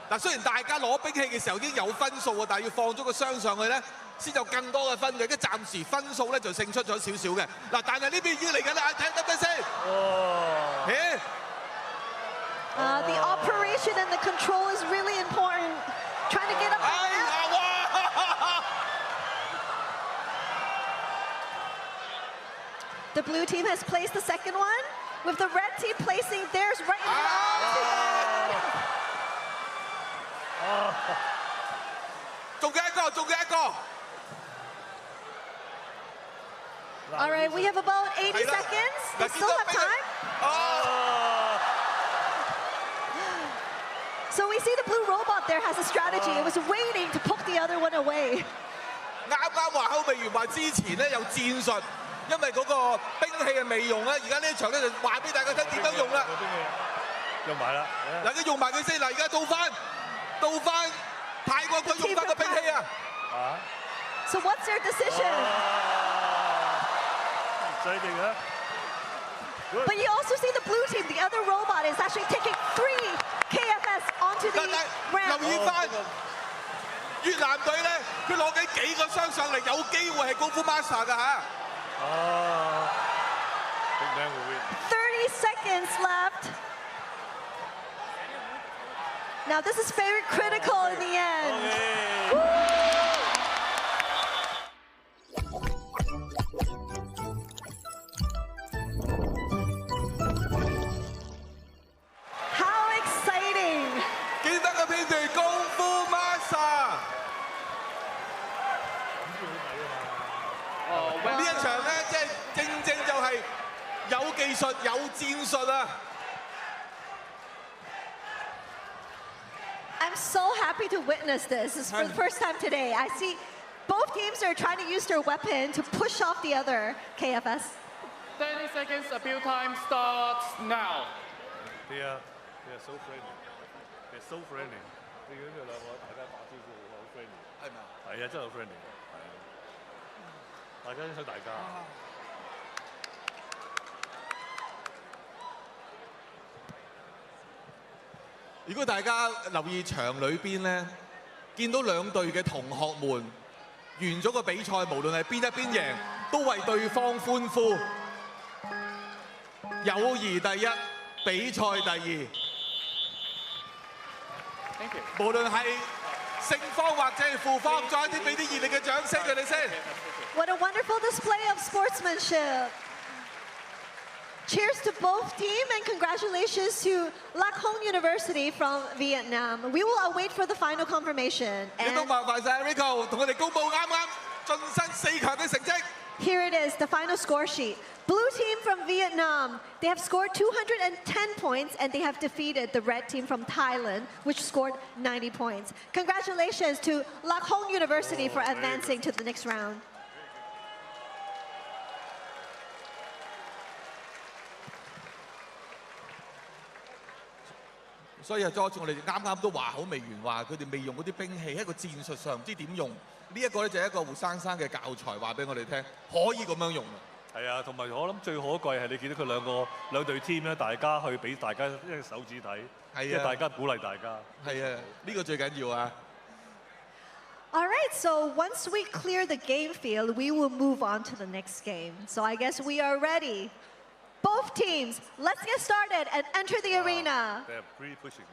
嗱，雖然大家攞兵器嘅時候已經有分數啊，但係要放咗個箱上去咧，先有更多嘅分嘅，跟暫時分數咧就勝出咗少少嘅。嗱，但係呢邊已經嚟緊啦，睇得唔得先？咦？ The operation and the control is really important. Trying to get up. The blue team has placed the second one, with the red team placing theirs right now. 仲有一個，仲有一個。 All right, we have about 80 seconds. We still have time. So we see the blue robot there has a strategy. It was waiting to poke the other one away. 啱話口未完話之前咧有戰術，因為嗰個兵器係未用咧，而家呢一場咧就話俾大家聽點樣用啦。用埋啦。嗱，佢用埋佢先。嗱，而家到翻泰國隊用翻個兵器啊。So what's their decision? But you also see the blue team, the other robot is actually taking 3 KFS onto the ramp. 留意翻越南隊咧，佢攞緊幾個箱上嚟，有機會係功夫 master 㗎嚇。30 seconds left. Now this is very critical in the end. I'm so happy to witness this. This is for the first time today. I see both teams are trying to use their weapon to push off the other KFS. 30 seconds appeal time starts now. They are so friendly. They're so friendly. 你見佢兩個大家打招呼好 friendly。係咪啊？係啊，真係好 friendly。係啊，大家欣賞大家。如果大家留意場裏邊咧，見到兩隊嘅同學們完咗個比賽，無論係邊一邊贏，都為對方歡呼。友誼第一，比賽第二。Thank you. 無論係勝方或者係負方，再一啲俾啲熱烈嘅掌聲佢哋先。What a wonderful display of sportsmanship. Cheers to both teams and congratulations to Lac Hong University from Vietnam. We will await for the final confirmation. 亦都麻煩晒 Rico 同佢哋公佈啱啱晉身4強嘅成績。 Here it is, the final score sheet. Blue team from Vietnam, they have scored 210 points and they have defeated the red team from Thailand, which scored 90 points. Congratulations to Lạc Hồng University for advancing to the next round. 所以啊 ，George， 我哋啱啱都話好未完，話佢哋未用嗰啲兵器喺個戰術上唔知點用。呢一個咧就係一個活生生嘅教材，話俾我哋聽，可以咁樣用。係啊，同埋我諗最可貴係你見到佢兩隊 team 咧，大家去俾大家一個手指睇，即係大家鼓勵大家。係啊，呢個最緊要啊。 All right, so once we clear the game field, we will move on to the next game. So I guess we are ready. Both teams, let's get started and enter the arena. They're really pushing.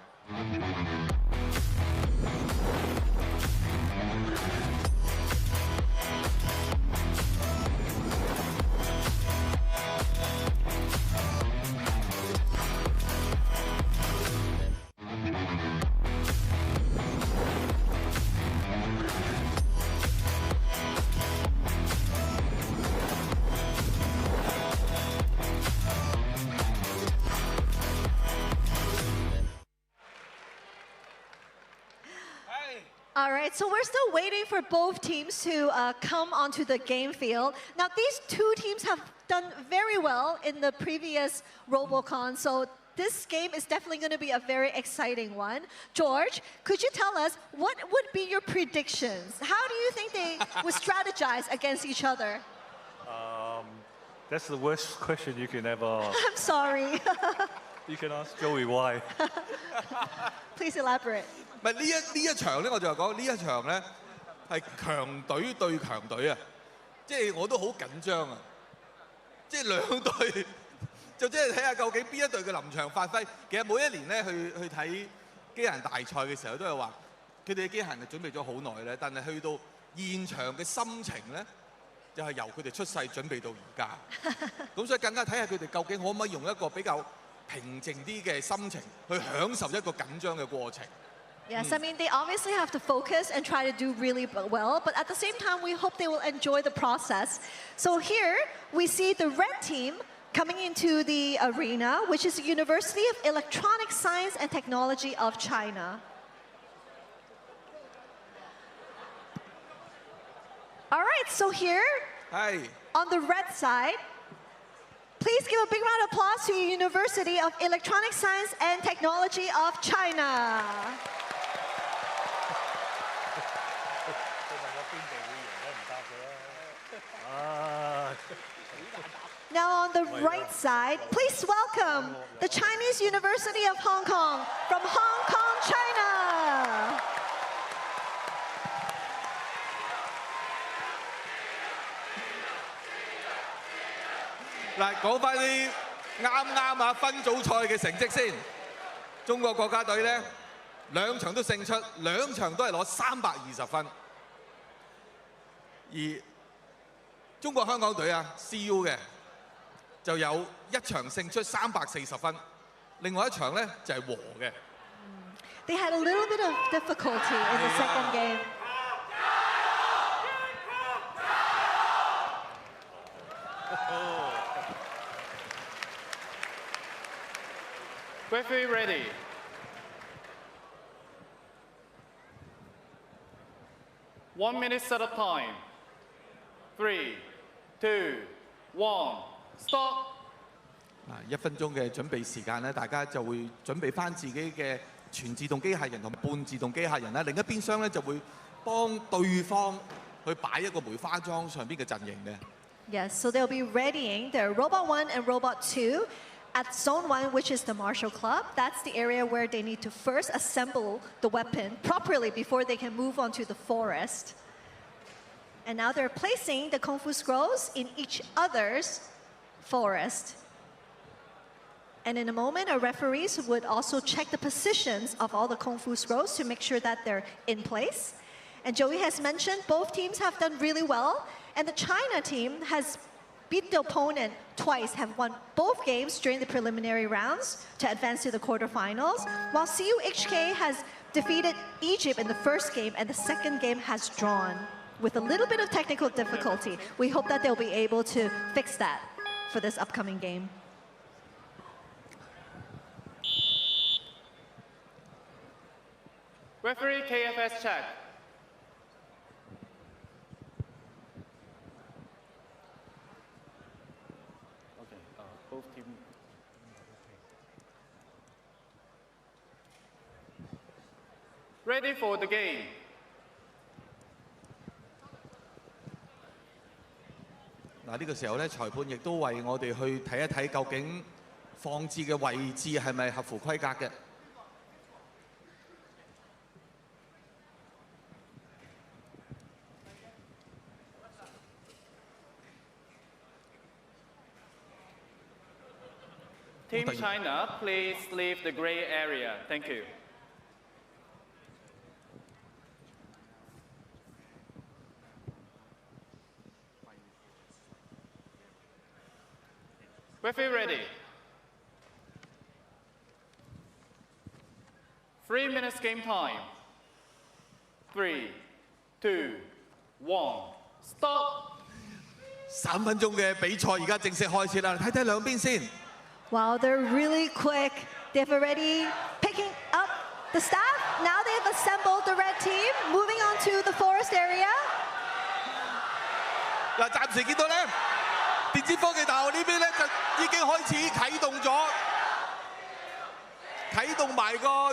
All right, so we're still waiting for both teams to come onto the game field. Now, these two teams have done very well in the previous Robocon, so this game is definitely going to be a very exciting one. George, could you tell us what would be your predictions? How do you think they would strategize against each other? That's the worst question you can ever ask. I'm sorry. You can ask Joey why. Please elaborate. 唔係呢一場咧，我就係講呢一場咧係強隊對強隊啊！即係我都好緊張啊！即係兩隊就即係睇下究竟邊一隊嘅臨場發揮。其實每一年咧去睇機械人大賽嘅時候，都係話佢哋嘅機械人係準備咗好耐咧，但係去到現場嘅心情咧，就係由佢哋出世準備到而家。咁所以更加睇下佢哋究竟可唔可以用一個比較平靜啲嘅心情去享受一個緊張嘅過程。 Yes, I mean, they obviously have to focus and try to do really well, but at the same time, we hope they will enjoy the process. So here, we see the red team coming into the arena, which is the University of Electronic Science and Technology of China. All right, so here, on the red side, please give a big round of applause to the University of Electronic Science and Technology of China. Now on the right side, please welcome the Chinese University of Hong Kong from Hong Kong, China. 嗱，講翻啲啱啊分組賽嘅成績先。中國國家隊咧兩場都勝出，兩場都係攞320分。而中國香港隊啊 CU 嘅就有一場勝出340分，另外一場咧就係和嘅。They had a little bit of difficulty in the second game. Referee ready. One minute set of time. 3, 2, 1, stop. 1分鐘嘅準備時間咧，大家就會準備翻自己嘅全自動機械人同半自動機械人啦。另一邊廂咧就會幫對方去擺一個梅花樁上邊嘅陣營嘅。Yes, so they'll be readying their Robot 1 and Robot 2 at Zone 1, which is the Martial Club. That's the area where they need to first assemble the weapon properly before they can move on to the forest. And now they're placing the Kung Fu scrolls in each other's forest. And in a moment, our referees would also check the positions of all the Kung Fu scrolls to make sure that they're in place. And Joey has mentioned both teams have done really well. And the China team has beat the opponent twice, have won both games during the preliminary rounds to advance to the quarterfinals, while CUHK has defeated Egypt in the first game and the second game has drawn. with a little bit of technical difficulty. We hope that they'll be able to fix that for this upcoming game. Referee KFS check. Okay, both teams. Ready for the game. 嗱，呢個時候咧，裁判亦都為我哋去睇一睇究竟放置嘅位置係咪合乎規格嘅。Team China, please leave the gray area. Thank you. Referee ready. 3 minutes game time. 3, 2, 1, stop. 3分鐘嘅比賽而家正式開始啦，睇睇兩邊先。Wow, they're really quick. They've already picking up the staff. Now they've assembled the red team, moving on to the forest area. 嗱，暫時見到咧，電子科技大學呢邊咧就已經開始啟動埋個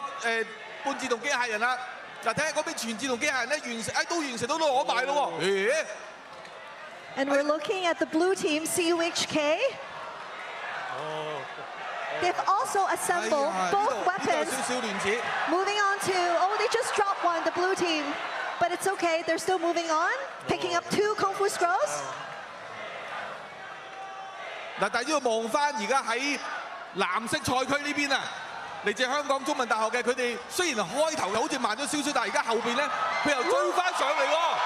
半自動機械人啦。嗱，睇下嗰邊全自動機械人咧都完成到攞埋咯喎。And we're looking at the blue team, CUHK. They've also assembled both weapons. Moving on to, they just dropped one, the blue team. But it's okay, they're still moving on, picking up 2 Kung Fu Scrolls. 嗱，但係要望翻而家喺藍色賽區呢邊啊，嚟自香港中文大學嘅佢哋，雖然開頭好似慢咗少少，但係而家後邊咧佢又追翻上嚟喎。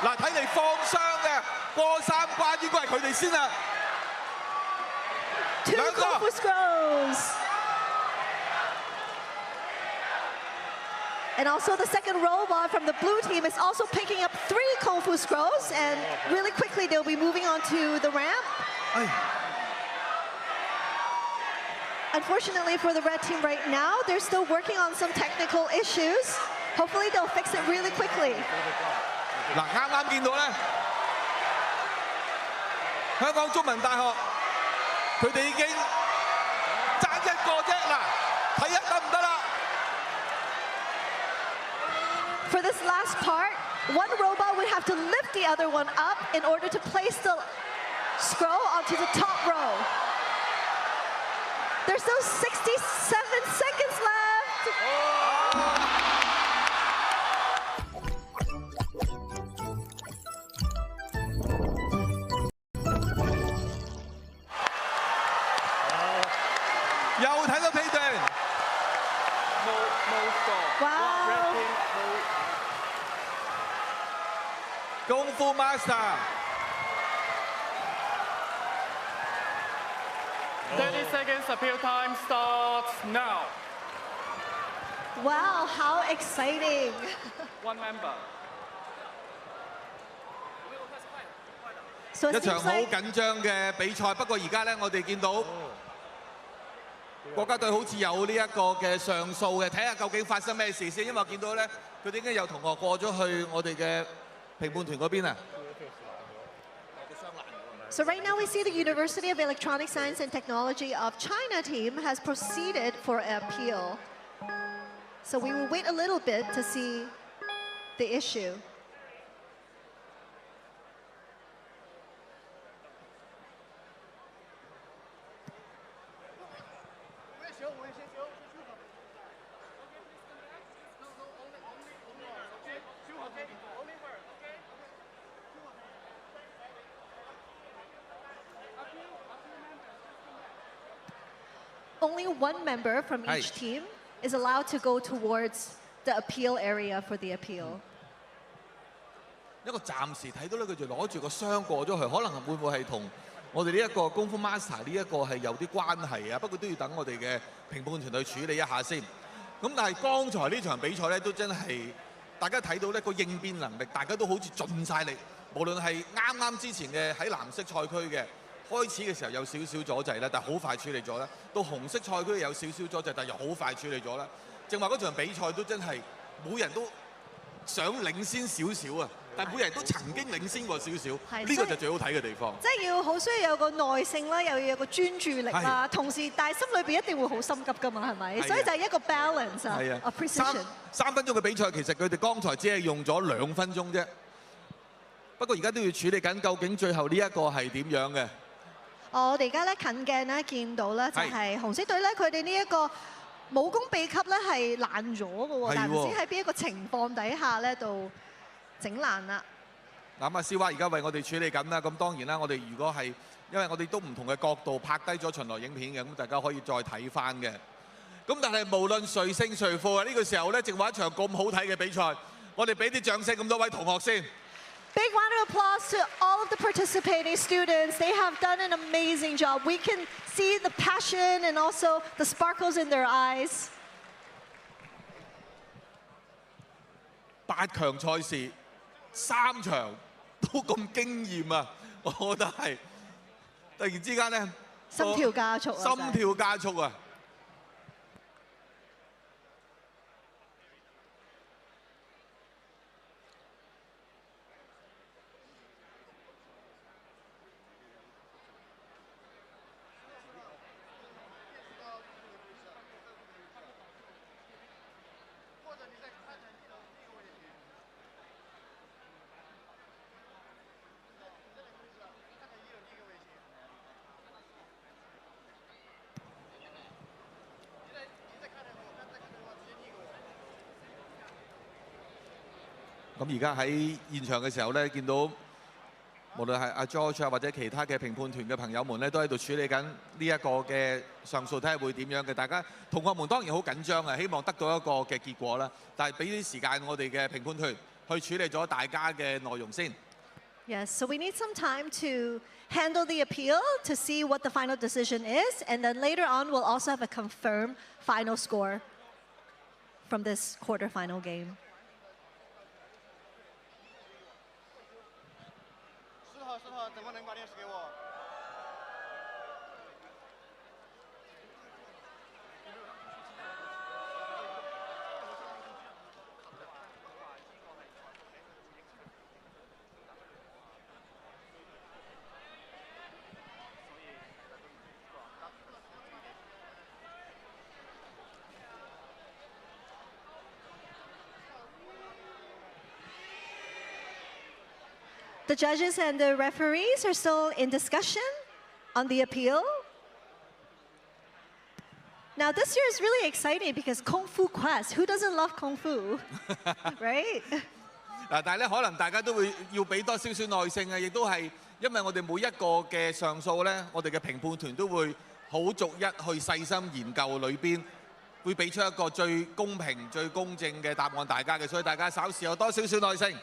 嗱，睇嚟放雙嘅過3關應該係佢哋先啊。2 Kung Fu Scrolls. And also the second robot from the blue team is also picking up 3 Kung Fu Scrolls, and really quickly they'll be moving on to the ramp. Unfortunately for the red team right now, they're still working on some technical issues. Hopefully they'll fix it really quickly. 嗱，啱見到咧，香港中文大學。佢哋已經爭一個啫，嗱，睇下得唔得啦 For this last part, one robot would have to lift the other one up in order to place the scroll onto the top row. There's still 67 seconds left. Kung Fu Master. 30 seconds appeal time starts now. Wow, how exciting. One member. 一場好緊張嘅比賽，不過而家咧，我哋見到國家隊好似有呢一個嘅上訴嘅，睇下究竟發生咩事先，因為我見到咧，佢哋已經有同學過咗去我哋嘅評判團嗰邊啊。So right now we see the University of Electronic Science and Technology of China team has proceeded for an appeal. So we will wait a little bit to see the issue. Only one member from each team is allowed to go towards the appeal area for the appeal. 一個暫時睇到咧，佢就攞住個箱過咗去，可能會唔會係同我哋呢一個功夫 master 呢一個係有啲關係啊？不過都要等我哋嘅評判團去處理一下先。咁但係剛才呢場比賽咧，都真係大家睇到呢個應變能力，大家都好似盡晒力。無論係啱之前嘅喺藍色賽區嘅開始嘅時候有少少阻滯啦，但係好快處理咗啦。到紅色賽區有少少阻滯，但係又好快處理咗啦。正話嗰場比賽都真係每人都想領先少少啊！但係每人都曾經領先過少少，呢個就最好睇嘅地方。即係要好需要有個耐性啦，又要有個專注力啦，同時但係心裏邊一定會好心急㗎嘛，係咪？所以就係一個 balance 啊 ，precision。3分鐘嘅比賽其實佢哋剛才只係用咗2分鐘啫。不過而家都要處理緊，究竟最後呢一個係點樣嘅？我哋而家咧近鏡咧見到咧就係紅色隊咧，佢哋呢一個武功秘笈咧係爛咗嘅喎，但係唔知喺邊一個情況底下咧度整爛啦。嗱阿思華而家為我哋處理緊啦，咁當然啦，我哋如果係因為我哋都唔同嘅角度拍低咗巡邏影片嘅，咁大家可以再睇翻嘅。咁但係無論誰勝誰負啊，呢個時候咧，淨話一場咁好睇嘅比賽，我哋俾啲掌聲咁多位同學先。Big round of applause to all of the participating students. They have done an amazing job. We can see the passion and also the sparkles in their eyes. 8強賽事3場都咁驚豔啊！我覺得係突然之間咧，心跳加速啊！心跳加速啊！咁而家喺現場嘅時候咧，見到無論係阿 George 啊或者其他嘅評判團嘅朋友們咧，都喺度處理緊呢一個嘅上訴，睇下會點樣嘅。大家同學們當然好緊張啊，希望得到一個嘅結果啦。但係俾啲時間我哋嘅評判團去處理咗大家嘅內容先。Yes, so we need some time to handle the appeal to see what the final decision is, and then later on we'll also have a confirmed final score from this quarterfinal game. 怎么能把电视给我？The judges and the referees are still in discussion on the appeal. Now, this year is really exciting because Kung Fu Quest. Who doesn't love Kung Fu, right? 嗱，但係咧，可能大家都會要俾多少少耐性啊，亦都係因為我哋每一個嘅上訴咧，我哋嘅評判團都會好逐一去細心研究裏邊，會俾出一個最公平、最公正嘅答案大家嘅，所以大家稍時有多少少耐性。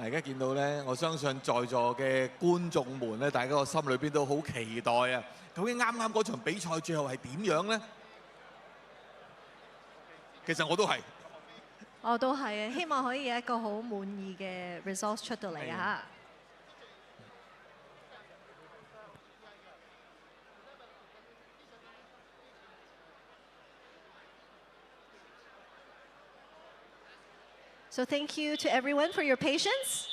而家見到咧，我相信在座嘅觀眾們咧，大家個心裏邊都好期待啊！究竟啱啱嗰場比賽最後係點樣咧？其實我都係。我都係啊，希望可以有一個好滿意嘅 results 出到嚟啊！ So thank you to everyone for your patience.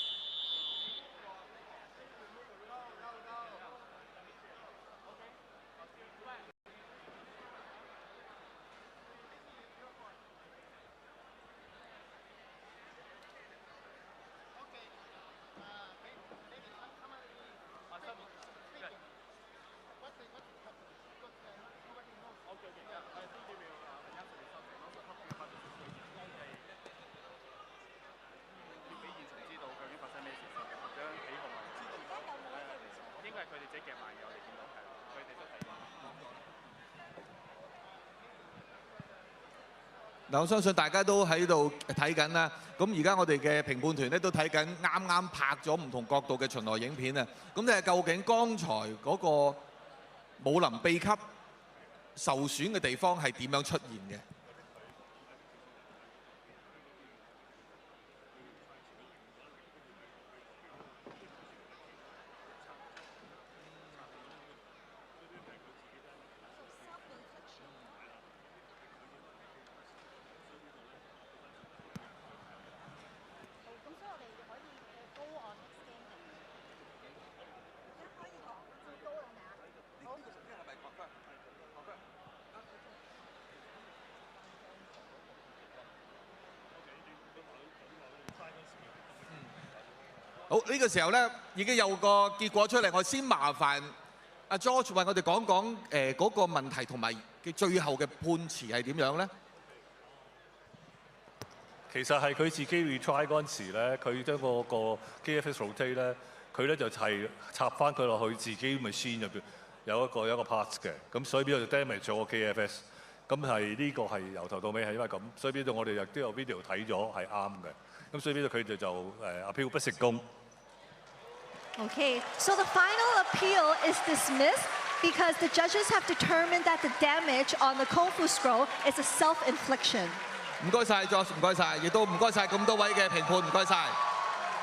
嗱，我相信大家都喺度睇緊啦。咁而家我哋嘅評判團咧都睇緊啱啱拍咗唔同角度嘅巡邏影片啊。咁你係究竟剛才嗰個武林秘笈受損嘅地方係點樣出現嘅？ 好，呢個時候咧已經有個結果出嚟，我先麻煩阿 George 為我哋講講嗰個問題同埋嘅最後嘅判詞係點樣咧？其實係佢自己 retry 嗰陣時咧，佢將個 KFS rotate 咧，佢咧就係插翻佢落去自己 machine 入邊有一個 parts 嘅，咁所以邊度就 damage 咗個 KFS。咁係呢個係由頭到尾係因為咁，所以邊度我哋亦都有 video 睇咗係啱嘅。咁所以邊度佢哋就appeal 不成功。 Okay, so the final appeal is dismissed because the judges have determined that the damage on the Kung Fu scroll is a self-infliction. 唔該晒 George， 唔該晒，亦都唔該晒咁多位嘅評判，唔該晒。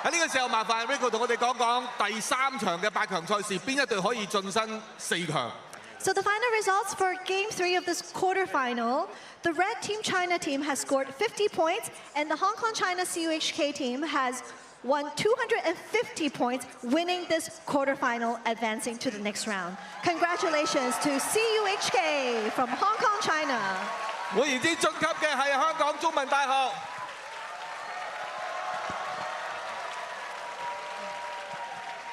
喺呢個時候，麻煩 Rico 同我哋講講第3場嘅8強賽事，邊一隊可以晉身4強？ So the final results for Game 3 of this quarterfinal, the Red Team China team has scored 50 points, and the Hong Kong China CUHK team has won 250 points, winning this quarterfinal, advancing to the next round. Congratulations to CUHK from Hong Kong, China. 換言之，晉級嘅係香港中文大學。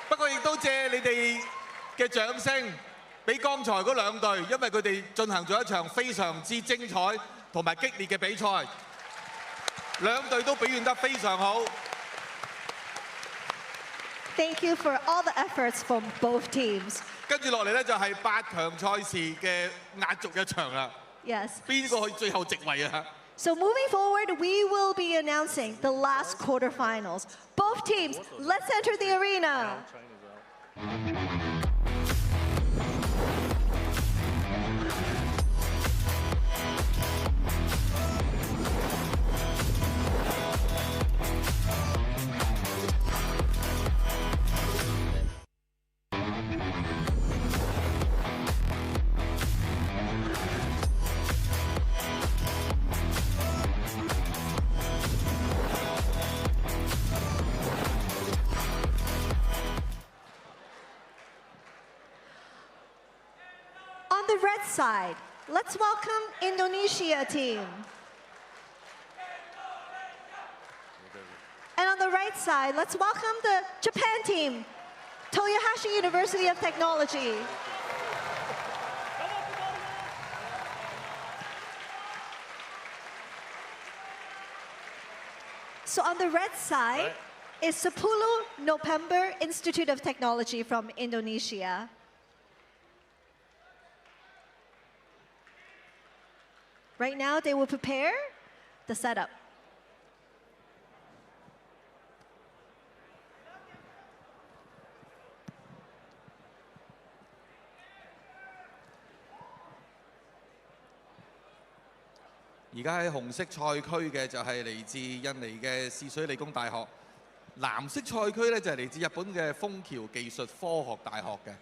不過亦都借你哋嘅掌聲，俾剛才嗰兩隊，因為佢哋進行咗一場非常之精彩同埋激烈嘅比賽，兩隊都表現得非常好。 Thank you for all the efforts from both teams. 跟住落嚟咧就係8強賽事嘅壓軸一場啦。Yes. 邊個去最後席位啊？ So moving forward, we will be announcing the last quarterfinals. Both teams, let's enter the arena. On the red side, let's welcome Indonesia team. And on the right side, let's welcome the Japan team, Toyohashi University of Technology. So on the red side is Sepuluh November Institute of Technology from Indonesia. Right now, they will prepare the setup. 而家喺紅色賽區嘅就係嚟自印尼嘅試水理工大學，藍色賽區咧就係嚟自日本嘅豐橋技術科學大學嘅。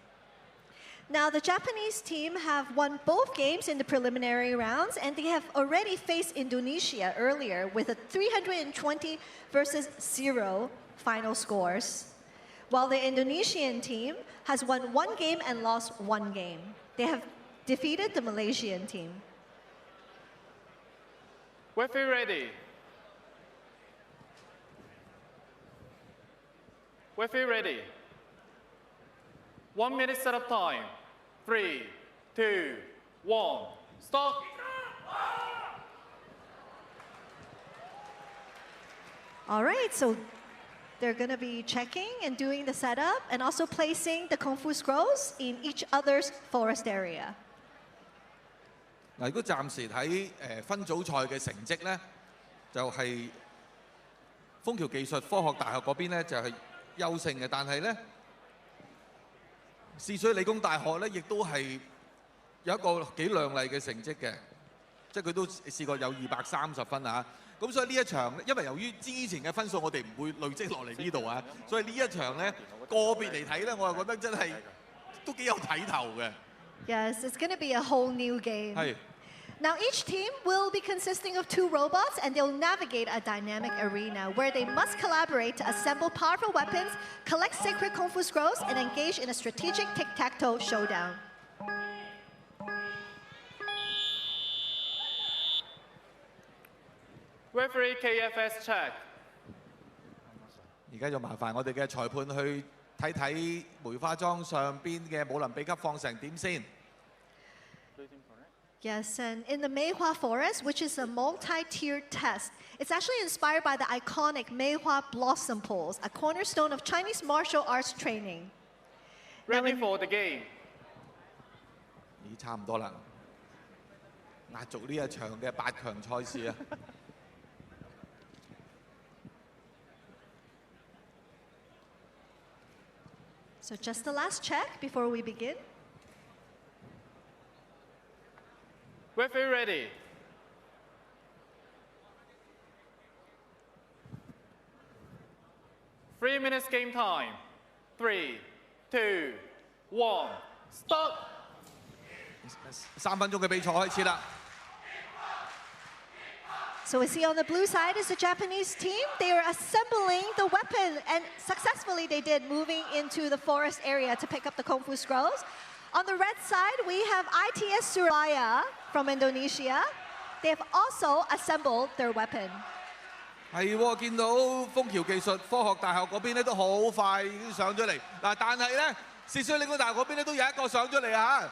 Now, the Japanese team have won both games in the preliminary rounds, and they have already faced Indonesia earlier with a 320 versus 0 final scores. While the Indonesian team has won 1 game and lost 1 game. They have defeated the Malaysian team. Referee ready. Referee ready. 1 minute set up time. 3, 2, 1, stop. All right, so they're going to be checking and doing the setup and also placing the Kung Fu scrolls in each other's forest area. 嗱，如果暫時睇分組賽嘅成績咧，就係豐橋技術科學大學嗰邊咧就係優勝嘅，但係咧試水理工大學咧亦都係有一個幾亮麗嘅成績嘅，即係佢都試過有230分啊！咁所以呢一場，因為由於之前嘅分數我哋唔會累積落嚟呢度啊，所以呢一場咧個別嚟睇咧，我係覺得真係都幾有睇頭嘅。Yes, it's going to be a whole new game. 係。Now, each team will be consisting of 2 robots, and they'll navigate a dynamic arena where they must collaborate to assemble powerful weapons, collect sacred Kung Fu scrolls, and engage in a strategic tic-tac-toe showdown. Referee KFS check. 而家就麻煩我哋嘅裁判去睇睇梅花樁上邊嘅武林秘笈放成點先。Yes, and in the Meihua Forest, which is a multi-tiered test, it's actually inspired by the iconic Meihua blossom poles, a cornerstone of Chinese martial arts training. Ready for the game. 咦，差唔多啦，壓軸呢一場嘅8強賽事啊！So just the last check before we begin. Referee ready. Three minutes game time. 3, 2, 1, stop. 3分鐘嘅比賽開始啦。So we see on the blue side is the Japanese team. They are assembling the weapon, and successfully they did, moving into the forest area to pick up the Kung Fu scrolls. On the red side, we have ITS Surabaya from Indonesia. They have also assembled their weapon. 係喎，見到豐橋技術科學大學嗰邊咧都好快已經上咗嚟。嗱，但係咧試水理工大學嗰邊咧都有一個上咗嚟啊！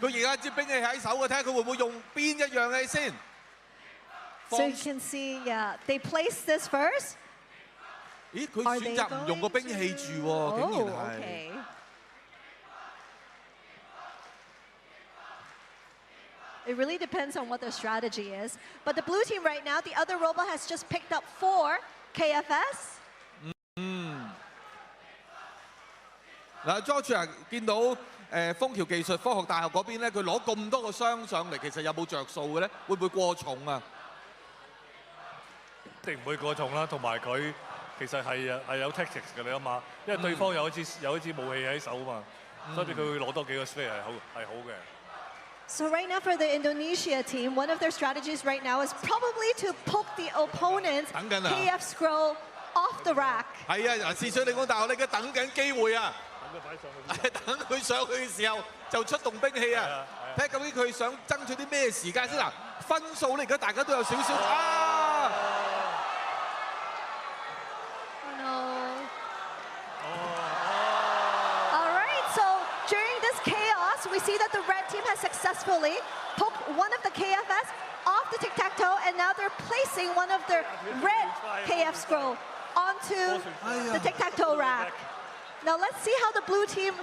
佢而家接兵器喺手嘅，睇下佢會唔會用邊一樣嘅先。So you can see, yeah, they placed this first. 咦，佢選擇唔用個兵器住喎，竟然係。It really depends on what their strategy is. But the blue team right now, the other robot has just picked up 4 KFS. 嗱 ，George 啊，見到豐橋技術科學大學嗰邊咧，佢攞咁多個箱上嚟，其實有冇着數嘅咧？會唔會過重啊？一定唔會過重啦，同埋佢其實係有 tactics 嘅，你諗下，因為對方有一支武器喺手嘛，所以佢會攞多幾個 sphere 係好嘅。So right now for the Indonesia team, one of their strategies right now is probably to poke the opponent's KF scroll off the rack. 係啊，嗱，試水理工大學你嘅等緊機會啊！等佢上去嘅時候就出動兵器啊！睇下究竟佢想爭取啲咩時間先嗱？分數咧而家大家都有少少啊！ We see that the red team has successfully poked one of the KFS off the tic-tac-toe, and now they're placing one of their red KF scroll onto the tic-tac-toe rack. Now let's see how the blue team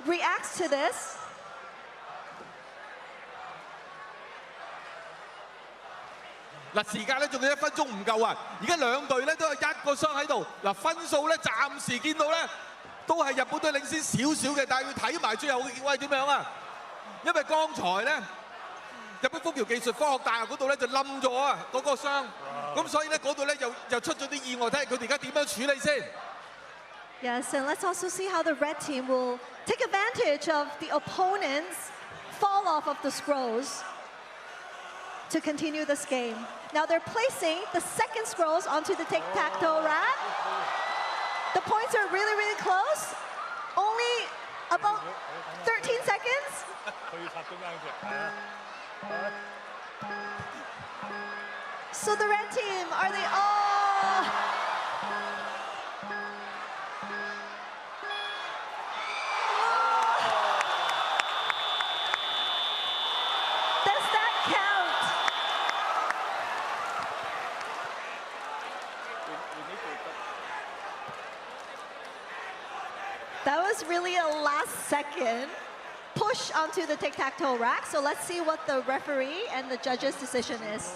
reacts to this. 嗱，時間咧仲有1分鐘唔夠啊！而家兩隊咧都有1個箱喺度。嗱，分數咧暫時見到咧。 都係日本隊領先少少嘅，但係要睇埋最後嘅結果係點樣啊？因為剛才咧日本豐橋技術科學大學嗰度咧就冧咗啊，嗰個箱。咁所以咧嗰度咧又出咗啲意外，睇下佢哋而家點樣處理先。Yes, and let's also see how the red team will take advantage of the opponent's fall off of the scrolls to continue this game. Now they're placing the second scrolls onto the tic-tac-toe rack. The points are really, really close. Only about 13 seconds. So the red team, are they all... Does that count? That was really a last-second push onto the tic-tac-toe rack. So let's see what the referee and the judge's decision is.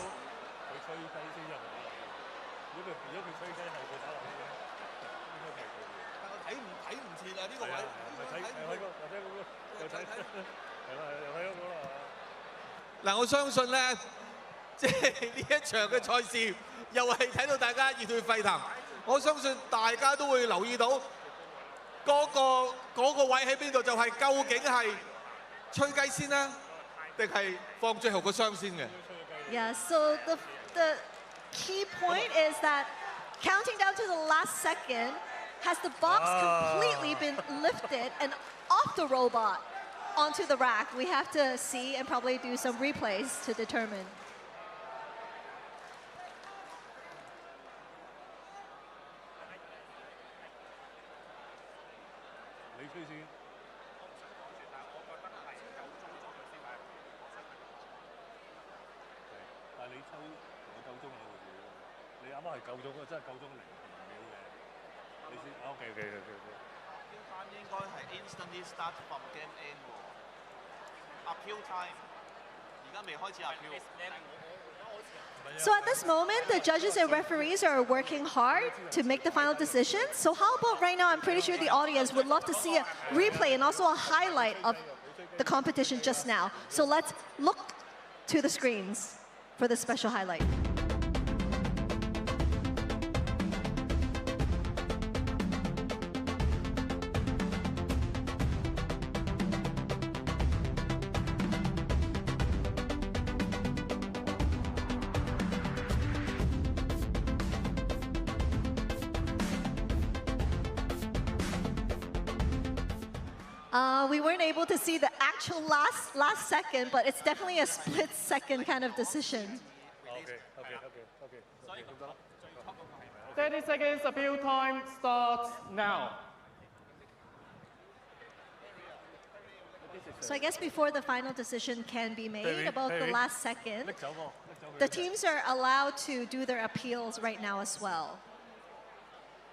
嗱，我相信咧，即係呢一場嘅賽事，又係睇到大家熱血沸騰。我相信大家都會留意到嗰個位喺邊度，就係究竟係吹雞先啦，定係放最後個箱先嘅？ Yeah, so the key point is that counting down to the last second, has the box completely been lifted and off the robot onto the rack? We have to see and probably do some replays to determine. Instantly start from game end 喎 ，appeal time 而家未開始 appeal。So at this moment, the judges and referees are working hard to make the final decision. So how about right now, I'm pretty sure the audience would love to see a replay and also a highlight of the competition just now. So let's look to the screens for this special highlight. We weren't able to see the actual last second, but it's definitely a split-second kind of decision. Okay. 30 seconds appeal time starts now. So I guess before the final decision can be made about the last second, the teams are allowed to do their appeals right now as well.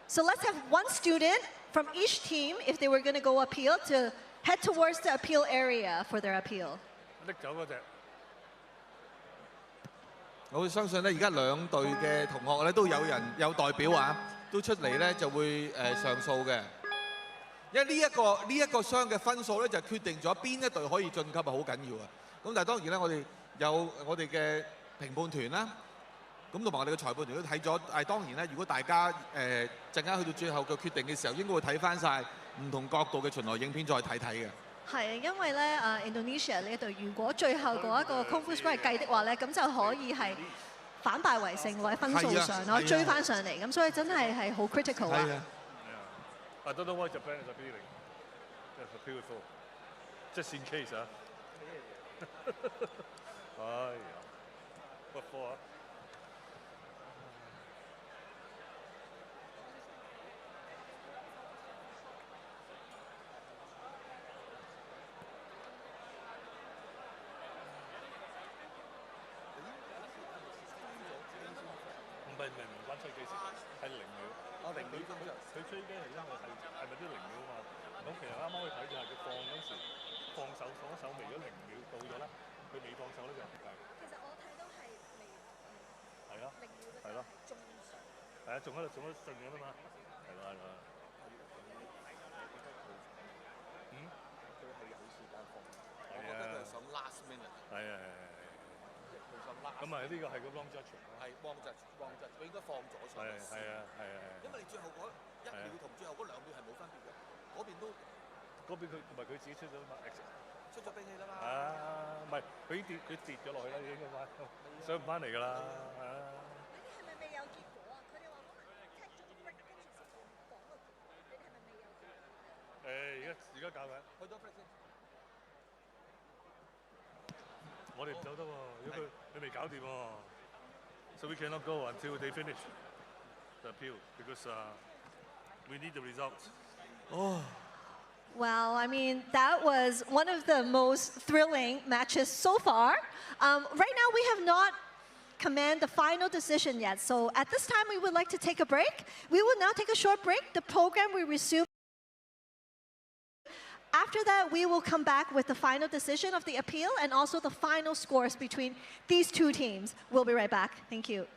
So let's have one student from each team, if they were going to go appeal, to head towards the appeal area for their appeal. 我相信咧，而家兩隊嘅同學咧都有代表啊，都出嚟咧就會上訴嘅。因為呢一個箱嘅分數咧就決定咗邊一隊可以晉級啊，好緊要啊。咁但係當然咧，我哋有我哋嘅評判團啦，咁同埋我哋嘅裁判團都睇咗。但係當然咧，如果大家陣間去到最後嘅決定嘅時候，應該會睇翻晒唔同角度嘅巡邏影片再睇睇嘅。係，因為咧Indonesia 呢一隊，如果最後嗰一個 功夫 score 係計的話咧，咁就可以係反敗為勝或者分數上咯追翻上嚟，咁所以真係好 critical 啊。I don't know why Japan is appealing. That's appeal for. Just in case 啊。哎呀，what for 啊？唔關吹機事，係0秒。0秒佢吹機係因為係咪都0秒啊嘛？咁其實啱啱去睇就係佢放嗰時放手未，如果0秒到咗咧，佢未放手咧就唔計。其實我睇到係未。係咯。係咯。係啊，仲喺度進緊啊嘛。係咯。佢係有時間放。我覺得佢係想 last minute。係。咁啊，呢個係個 long judge。係 long judge，佢應該放左手。係啊。因為你最後嗰1秒同最後嗰2秒係冇分別嘅，嗰邊都。嗰邊佢唔係佢自己出咗嘛？出咗兵器啦嘛。唔係佢已經佢跌咗落去啦，已經上唔翻嚟㗎啦。你哋係咪未有結果啊？佢哋話可能踢咗個 break 跟住先講個結果，你哋係咪未有結果？而家搞緊。去咗 break 先。我哋唔走得喎，因為你未搞掂喎。So we cannot go until they finish the appeal because we need the results. Oh. Well, I mean, that was one of the most thrilling matches so far. Right now, we have not command the final decision yet. So at this time, we would like to take a break. We will now take a short break. The program will resume. After that, we will come back with the final decision of the appeal and also the final scores between these two teams. We'll be right back. Thank you.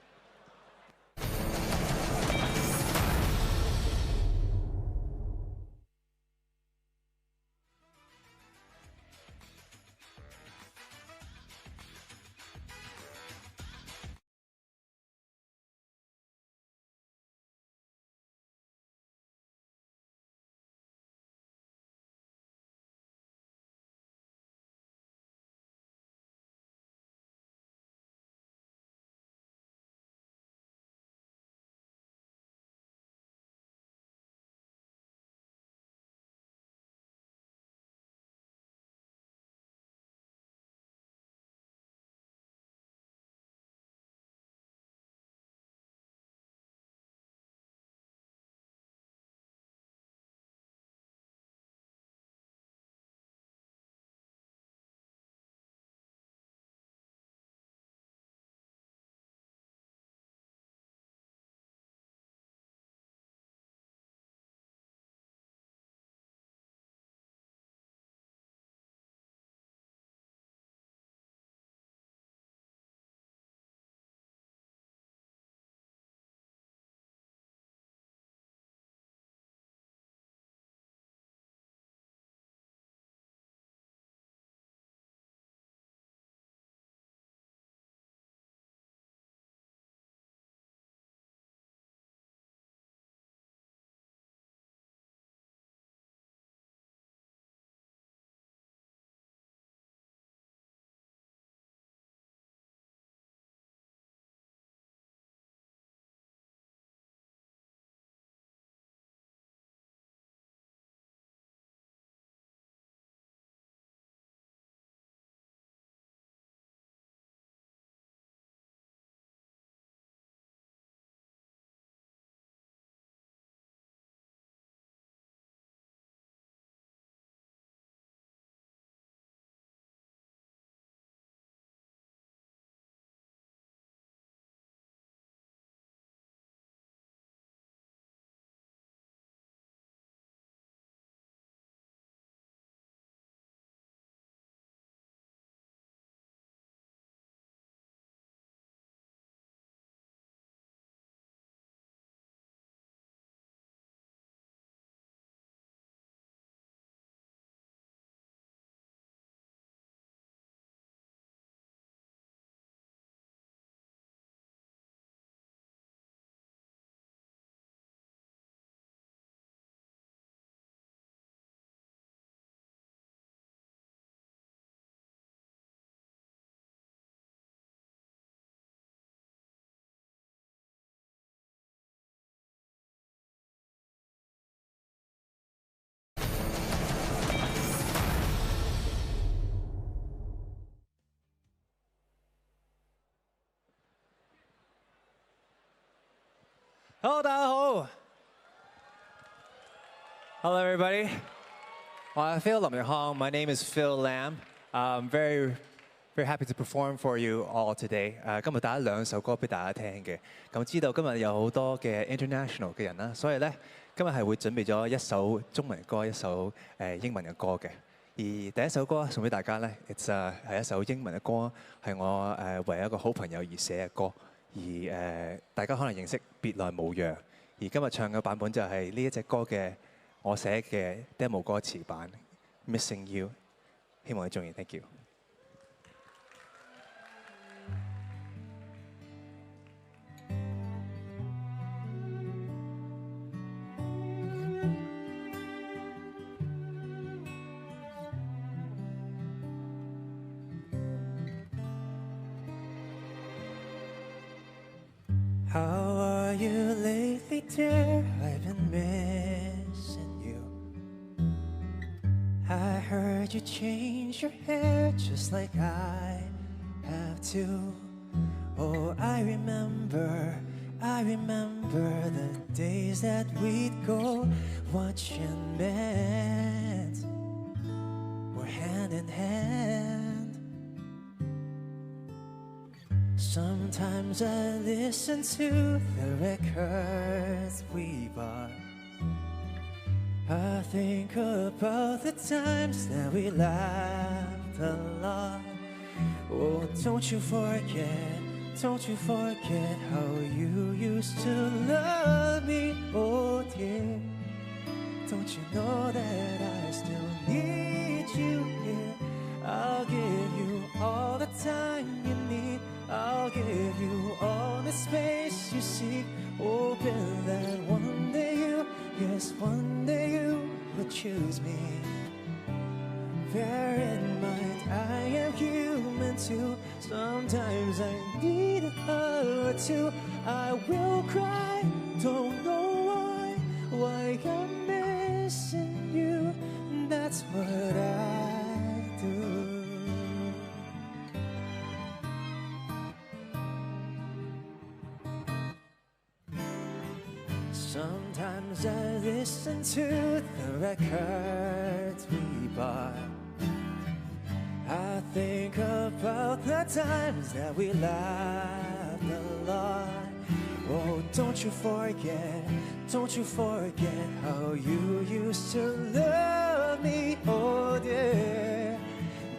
Hello, 大家好。Hello, everybody. I feel Lam Hong. My name is Phil Lam. I'm very happy to perform for you all today. 今日帶咗2首歌俾大家聽嘅。咁知道今日有好多嘅 international 嘅人啦，所以咧今日係會準備咗1首中文歌，1首英文嘅歌嘅。而第1首歌送俾大家咧係一首英文嘅歌，係我為一個好朋友而寫嘅歌。而大家可能認識別來無恙，而今日唱嘅版本就係呢一隻歌嘅我寫嘅 demo 歌詞版 Missing You， 希望你中意 ，thank you。are you lately, dear? I've been missing you. I heard you change your hair just like I have too. Oh, I remember the days that we'd go watching men. We're hand in hand. Sometimes I listen to the records we bought. I think about the times that we laughed a lot. Oh, don't you forget how you used to love me, oh dear. Don't you know that I still need you here? I'll give you all the time you need. I'll give you all the space you seek. Hoping that one day you, yes, one day you would choose me. Bear in mind, I am human too. Sometimes I need a hug or two. I will cry, don't know why I'm missing you. That's what I do. Sometimes I listen to the records we bought. I think about the times that we laughed a lot. Oh, don't you forget how you used to love me, oh dear.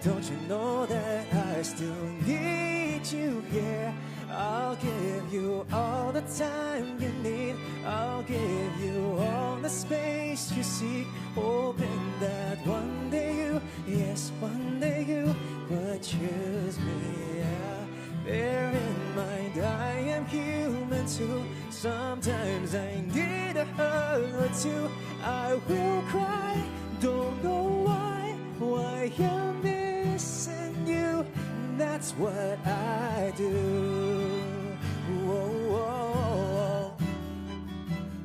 Don't you know that I still need you here? I'll give you all the time you need. I'll give you all the space you seek. Hoping that one day you, yes, one day you would choose me. Yeah. Bear in mind, I am human too. Sometimes I need a hug or two. I will cry, don't know why I'm missing you. That's what I do. Whoa, whoa, whoa.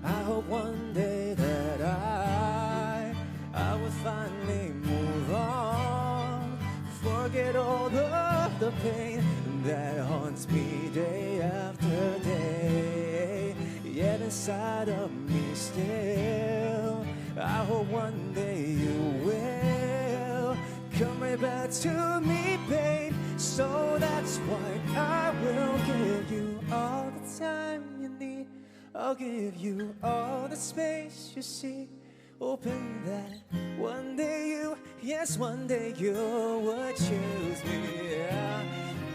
I hope one day that I will finally move on. Forget all the pain that haunts me day after day. Yet inside of me still, I hope one day you will come right back to me, babe. So that's why I will give you all the time you need. I'll give you all the space you seek. Hoping that one day you, yes, one day you would choose me. Yeah.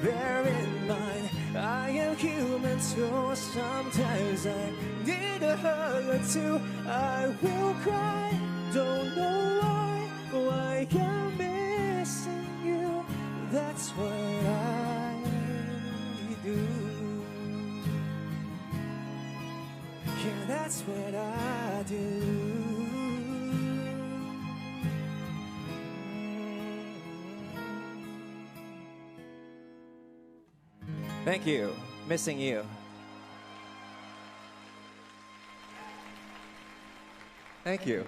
Bear in mind, I am human too. Sometimes I need a hug or two. I will cry, don't know why I'm missing you. That's what I do. Yeah, that's what I do. Thank you. Missing you. Thank you.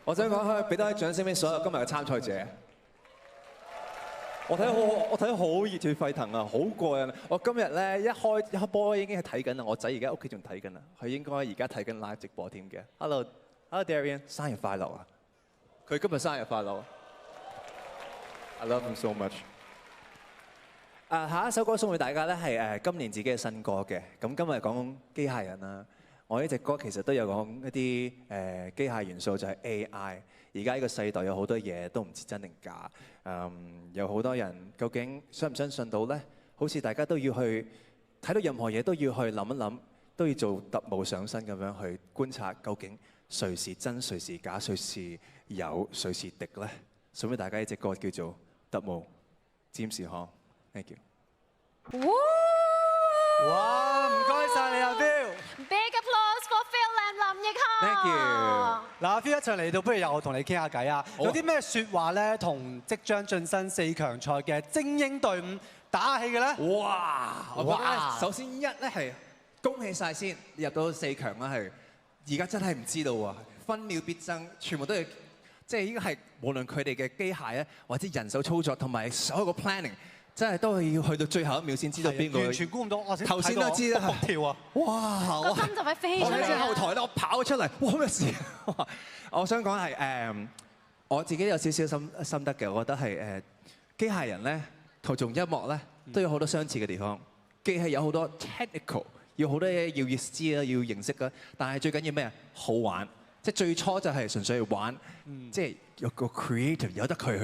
我想講下，俾多啲掌聲俾所有今日嘅參賽者。我睇得好熱血沸騰啊，好過癮！我今日咧一開波已經係睇緊啦，我仔而家屋企仲睇緊啦，佢應該而家睇緊 live 直播添嘅。Hello Darian， 生日快樂啊！佢今日生日快樂。I love him so much。下一首歌送俾大家咧係今年自己嘅新歌嘅。咁今日講機械人啦，我呢隻歌其實都有講一啲機械元素，就係 AI。而家呢個世代有好多嘢都唔知真定假，有好多人究竟相唔相信到咧？好似大家都要去睇到任何嘢都要去諗一諗，都要做特務上身咁樣去觀察，究竟誰是真，誰是假，誰是友，誰是敵咧？送俾大家呢隻歌叫做《特務占士康》。Thank you。哇！唔該曬你阿 Phil。Big applause for Phil and 林奕康。Thank you。嗱，阿 Phil 一場嚟到，不如由我同你傾下偈啊！有啲咩説話咧，同即將晉身4強賽嘅精英隊伍打氣嘅咧？哇！首先一咧係恭喜晒先入到4強啦，係而家真係唔知道喎，分秒必爭，全部都係即係應該係無論佢哋嘅機械咧，或者人手操作同埋所有個 planning， 真係都係要去到最後一秒先知道邊個。完全估唔到，我頭先都知啦，卜跳啊！哇！個心就快飛出嚟。我喺後台咧，我跑咗出嚟，哇咩事？我想講係我自己有少少心得嘅，我覺得係機械人咧同音樂咧都有好多相似嘅地方，機器有好多 technical。要好多嘢要知啦，要認識啦。但係最緊要咩啊？好玩，即係最初就係純粹去玩，即係有個 creative， 有得佢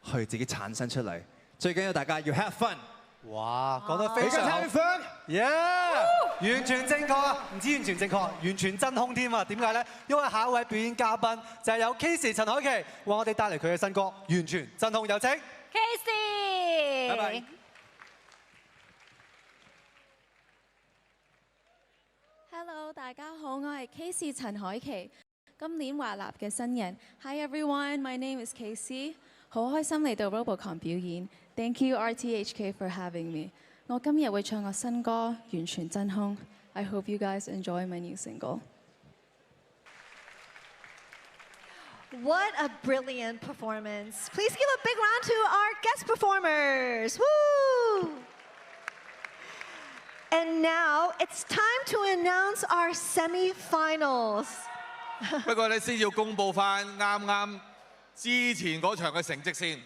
去自己產生出嚟。最緊要大家要 have fun。哇，講得非常好 ，have fun，yeah， 完全正確啊！唔知完全正確，完全真空添啊！點解咧？因為下一位表演嘉賓就係有 Casey 陳凱琪為我哋帶嚟佢嘅新歌《完全真空》，有請 Casey。拜拜。Hello， 大家好，我係 Casey 陳凱琪，今年華納嘅新人。Hi everyone，my name is Casey， 好開心嚟到 Robocon 表演。Thank you RTHK for having me。我今日會唱我新歌《完全真空》。I hope you guys enjoy my new single。 What a brilliant performance. Please give a big round to our guest performers. Woo! And now it's time to announce our semi-finals. 不過你先要公佈翻啱啱之前嗰場嘅成績先。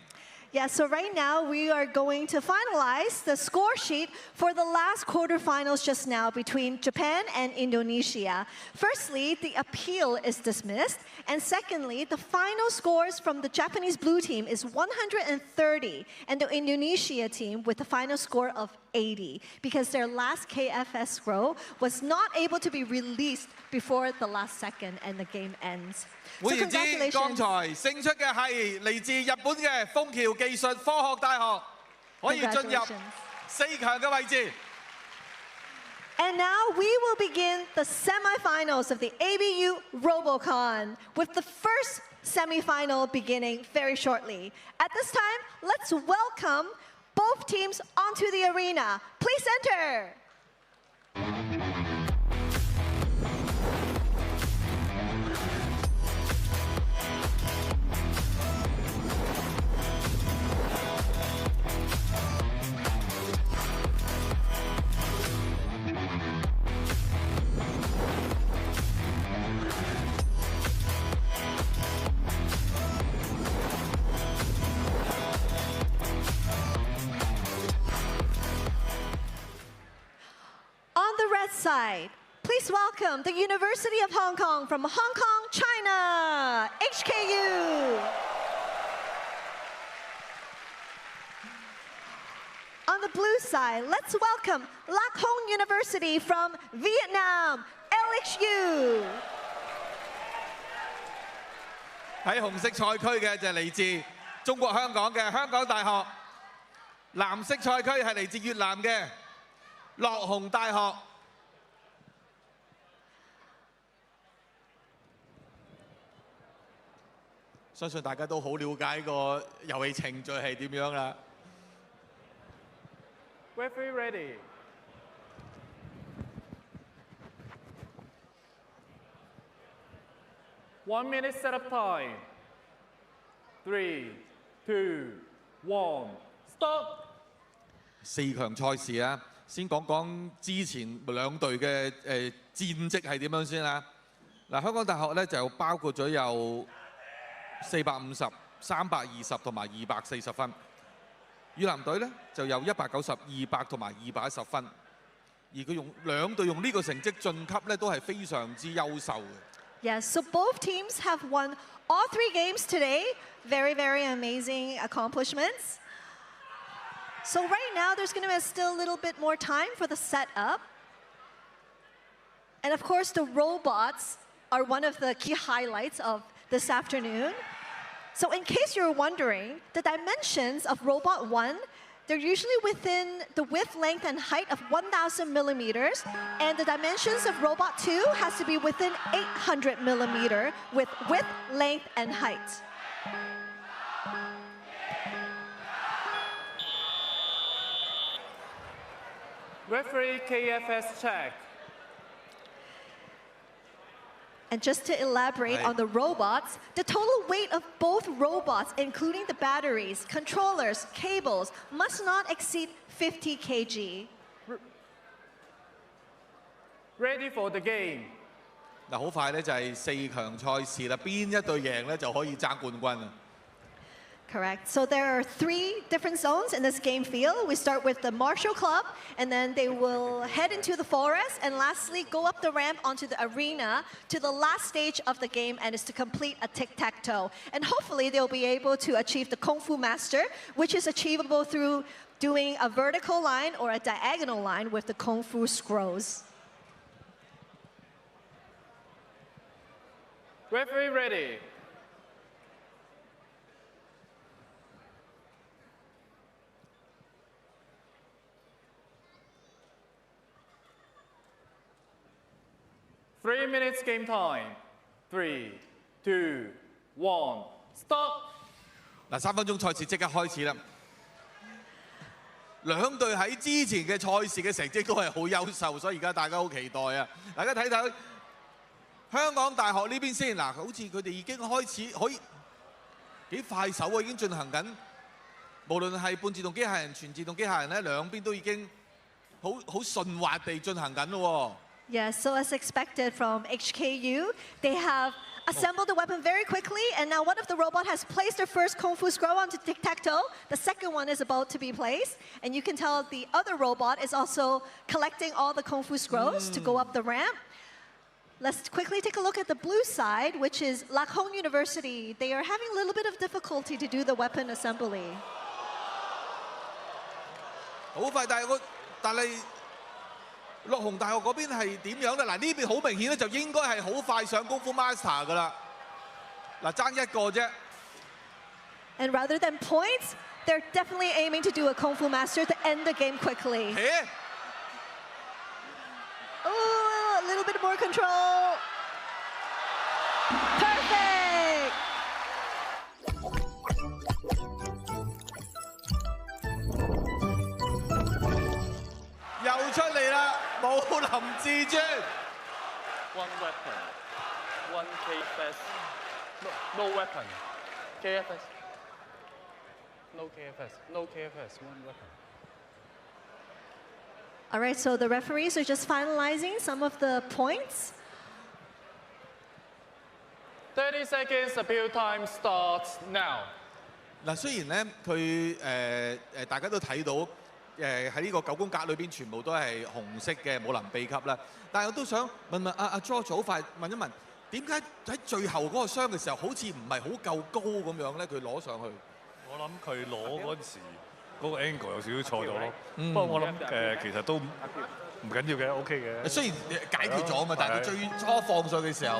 Yeah, so right now we are going to finalize the score sheet for the last quarterfinals just now between Japan and Indonesia. Firstly, the appeal is dismissed. And secondly, the final scores from the Japanese blue team is 130 and the Indonesia team with a final score of 80 because their last KFS row was not able to be released before the last second and the game ends. 換言之，剛才勝出嘅係嚟自日本嘅豐橋技術科學大學，可以進入4強嘅位置。And now we will begin the semifinals of the ABU Robocon with the first semifinal beginning very shortly. At this time, let's welcome both teams onto the arena. Please enter. On the red side, please welcome the University of Hong Kong from Hong Kong, China, HKU. On the blue side, let's welcome Lac Hong University from Vietnam, LHU. 喺紅色賽區嘅就係嚟自中國香港嘅香港大學，藍色賽區係嚟自越南嘅樂雄大學。相信大家都好了解個遊戲程序係點樣啦。Referee ready. One minute setup time. 3, 2, 1, stop. 4強賽事啊，先講講之前兩隊嘅戰績係點樣先啦。嗱，香港大學咧就包括咗有450、320同埋240分。越南隊咧就有190、200同埋210分，而佢兩隊用呢個成績晉級咧都係非常之優秀嘅。Yes, so both teams have won all 3 games today. Very, very amazing accomplishments. So right now, there's going to be still a little bit more time for the setup. And of course, the robots are one of the key highlights of this afternoon. So in case you're wondering, the dimensions of Robot 1, they're usually within the width, length, and height of 1,000 millimeters. And the dimensions of Robot 2 has to be within 800 millimeter with width, length, and height. Referee KFS check. And just to elaborate on the robots, the total weight of both robots, including the batteries, controllers, cables, must not exceed 50 kg. Ready for the game. 嗱，好快咧就係4強賽事啦，邊一隊贏咧就可以爭冠軍啊！ Correct. So there are 3 different zones in this game field. We start with the Martial Club, and then they will head into the forest, and lastly go up the ramp onto the arena to the last stage of the game, and is to complete a tic-tac-toe. And hopefully they'll be able to achieve the Kung Fu Master, which is achievable through doing a vertical line or a diagonal line with the Kung Fu scrolls. Referee ready. Three minutes game time. 3, 2, 1, stop. 嗱，3分鐘賽事即刻開始啦！兩隊喺之前嘅賽事嘅成績都係好優秀，所以而家大家好期待啊！大家睇睇香港大學呢邊先，嗱，好似佢哋已經開始可以幾快手啊，已經進行緊。無論係半自動機械人、全自動機械人咧，兩邊都已經好順滑地進行緊咯喎。Yes, so as expected from HKU, they have assembled the weapon very quickly, and now one of the robots has placed their first Kung Fu scroll onto tic-tac-toe. The second one is about to be placed, and you can tell the other robot is also collecting all the Kung Fu scrolls to go up the ramp. Let's quickly take a look at the blue side, which is Lạc Hồng University. They are having a little bit of difficulty to do the weapon assembly. 好快，但係落紅大學嗰邊係點樣咧？嗱，呢邊好明顯咧，就應該係好快上功夫 Master 噶啦。嗱，爭一個啫。And rather than points, they're definitely aiming to do a Kung Fu Master to end the game quickly. Oh, a little bit more control. Perfect. 又出嚟啦，武林至尊。One weapon, one KFS. No weapon. KFS. No KFS. No KFS. One weapon. All right, so the referees are just finalizing some of the points. 30 seconds appeal time starts now. 嗱，雖然咧佢大家都睇到喺呢個9宮格裏邊全部都係紅色嘅武林秘笈啦，但係我都想問阿 George 好快問一問，點解喺最後嗰個箱嘅時候好似唔係好夠高咁樣咧？佢攞上去。我諗佢攞嗰陣時嗰個 angle 有少少錯咗咯。不過我諗其實都唔緊要嘅 ，OK 嘅。雖然解決咗嘛，但係佢最初放上嘅時候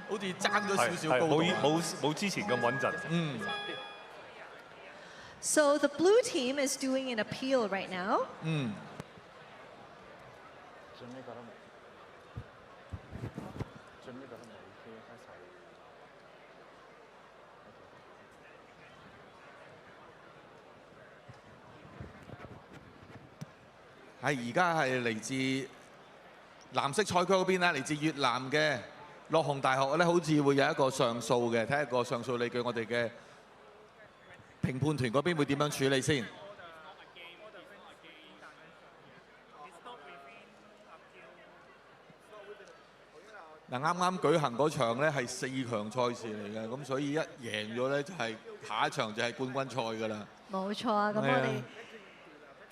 好似爭咗少少高度，冇之前咁穩陣。So the blue team is doing an appeal right now. 係而家係嚟自藍色賽區嗰邊啦，嚟自越南嘅洛洪大學咧，好似會有一個上訴嘅，睇下個上訴理據，我哋嘅評判團嗰邊會點樣處理先？嗱，啱啱舉行嗰場咧係4強賽事嚟嘅，咁所以一贏咗咧就係下一場就係冠軍賽㗎啦。冇錯啊，咁我哋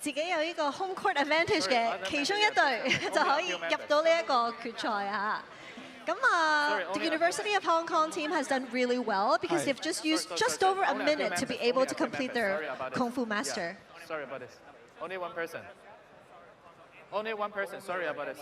自己有呢個 home court advantage 嘅其中一隊就可以入到呢一個決賽啊。咁the University of Hong Kong team has done really well because they've just used just over a minute to be able to complete their Kung Fu Master. Sorry about this. Only one person. Only one person. Sorry about this.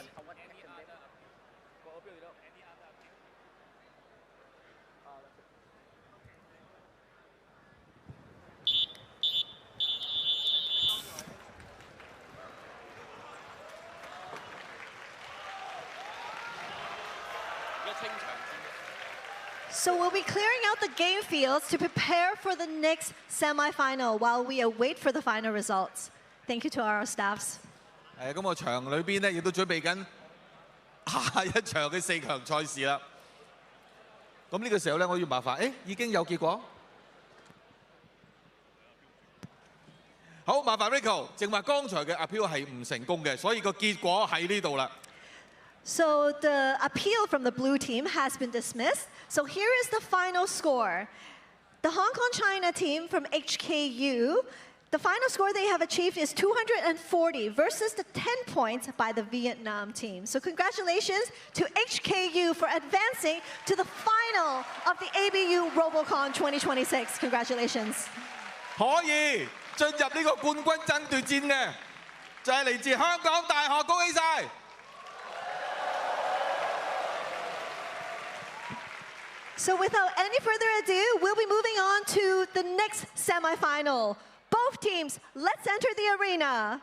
So we'll be clearing out the game fields to prepare for the next semi-final while we await for the final results. Thank you to our staffs. 咁個場裏邊咧亦都準備緊下一場嘅4強賽事啦。咁呢個時候咧，我要麻煩，已經有結果。好，麻煩 Rico， 正話剛才嘅 appeal 係唔成功嘅，所以個結果喺呢度啦。So the appeal from the blue team has been dismissed. So here is the final score. The Hong Kong China team from HKU, the final score they have achieved is 240 versus the 10 points by the Vietnam team. So congratulations to HKU for advancing to the final of the ABU Robocon 2026. Congratulations. 可以進入呢個冠軍爭奪戰嘅，就係嚟自香港大學，恭喜晒！ So without any further ado, we'll be moving on to the next semifinal. Both teams, let's enter the arena.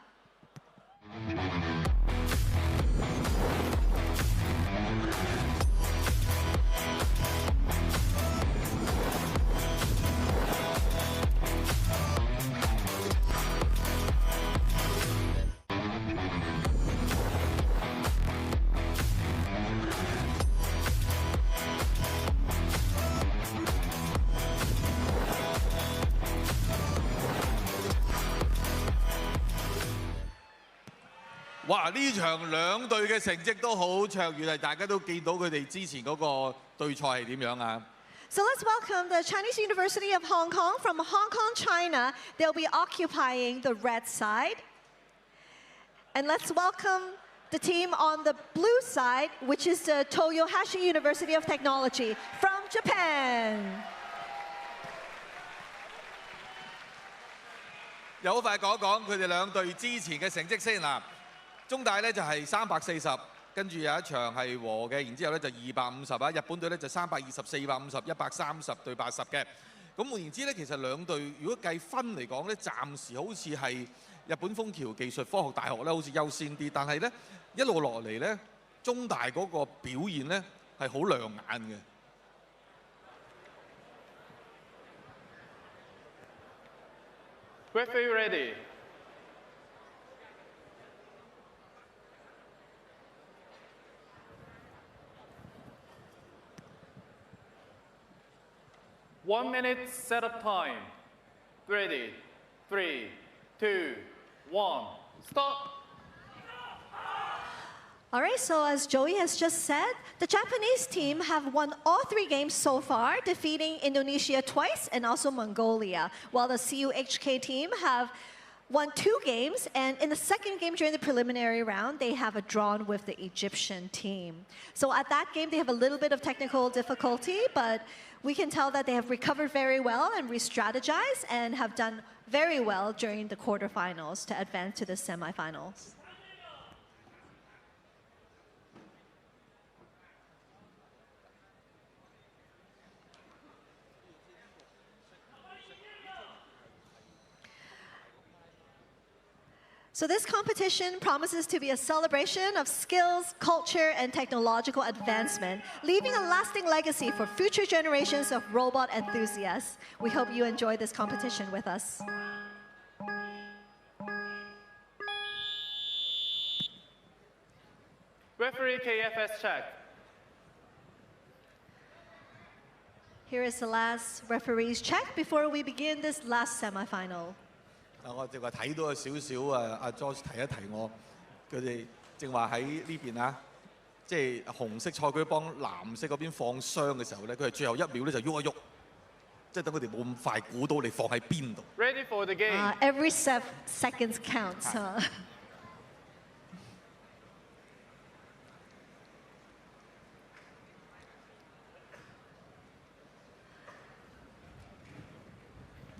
哇！呢場兩隊嘅成績都好卓越，係大家都見到佢哋之前嗰個對賽係點樣啊！ So let's welcome the Chinese University of Hong Kong from Hong Kong, China. They'll be occupying the red side. And let's welcome the team on the blue side, which is the Toyohashi University of Technology from Japan. 又好快講講佢哋兩隊之前嘅成績先嗱。 中大咧就係340，跟住有一場係和嘅，然之後咧就250啊。日本隊咧就320、450、130對80嘅。咁換言之咧，其實兩隊如果計分嚟講咧，暫時好似係日本豐橋技術科學大學咧好似優先啲，但係咧一路落嚟咧，中大嗰個表現咧係好亮眼嘅。 Referee ready. One minute set up time. Ready. 3, 2, 1. Stop. All right, so as Joey has just said, the Japanese team have won all 3 games so far, defeating Indonesia twice and also Mongolia, while the CUHK team have won 2 games, and in the second game during the preliminary round, they have a drawn with the Egyptian team. So at that game, they have a little bit of technical difficulty, but we can tell that they have recovered very well and re-strategized and have done very well during the quarterfinals to advance to the semifinals. So this competition promises to be a celebration of skills, culture, and technological advancement, leaving a lasting legacy for future generations of robot enthusiasts. We hope you enjoy this competition with us. Referee KFS check. Here is the last referee's check before we begin this last semifinal. 我正話睇到有少少阿 George 提一提我，佢哋正話喺呢邊啊，即係紅色賽區幫藍色嗰邊放雙嘅時候咧，佢係最後1秒咧就喐一喐，即係等佢哋冇咁快估到你放喺邊度。Ready for the game. Every seconds counts.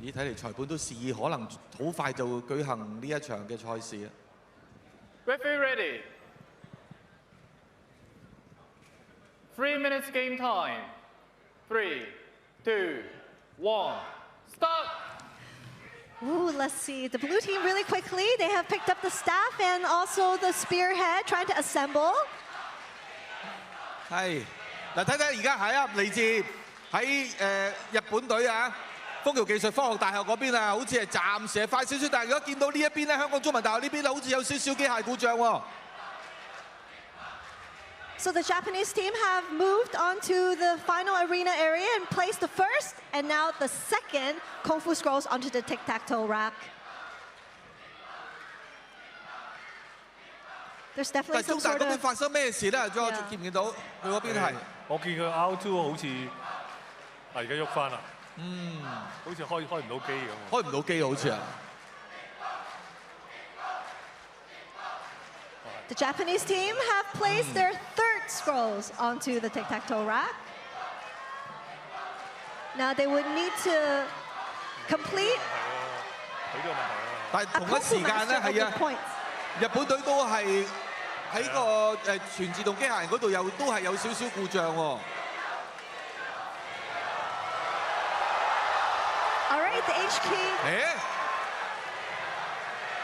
咦，睇嚟裁判都示意可能好快就舉行呢一場嘅賽事啊！ Referee ready. 3 minutes game time. 3, 2, 1. Stop. Ooh, let's see. The blue team really quickly. They have picked up the staff and also the spearhead, trying to assemble. 係嗱，睇睇而家係啊，嚟自喺日本隊啊！ 豐橋技術科學大學嗰邊啊，好似係暫時係快少少，但係如果見到呢一邊咧，香港中文大學呢邊好似有少少機械故障喎。So the Japanese team have moved onto the final arena area and placed the first and now the second Kung Fu scrolls onto the tic-tac-toe rack. There's 但 definitely 係中 some 大 sort 嗰邊 of 發生咩事咧 ？George 見唔見到？佢嗰邊係我見佢 R2 好似而家喐翻啦，好似開唔到機咁。開唔到機好似啊！ The Japanese team have placed their third scrolls onto the tic-tac-toe rack. Now they would need to complete 但係同一時間咧，係啊，日本隊都係喺個全自動機械人嗰度又都係有少少故障喎。 All right, the HK.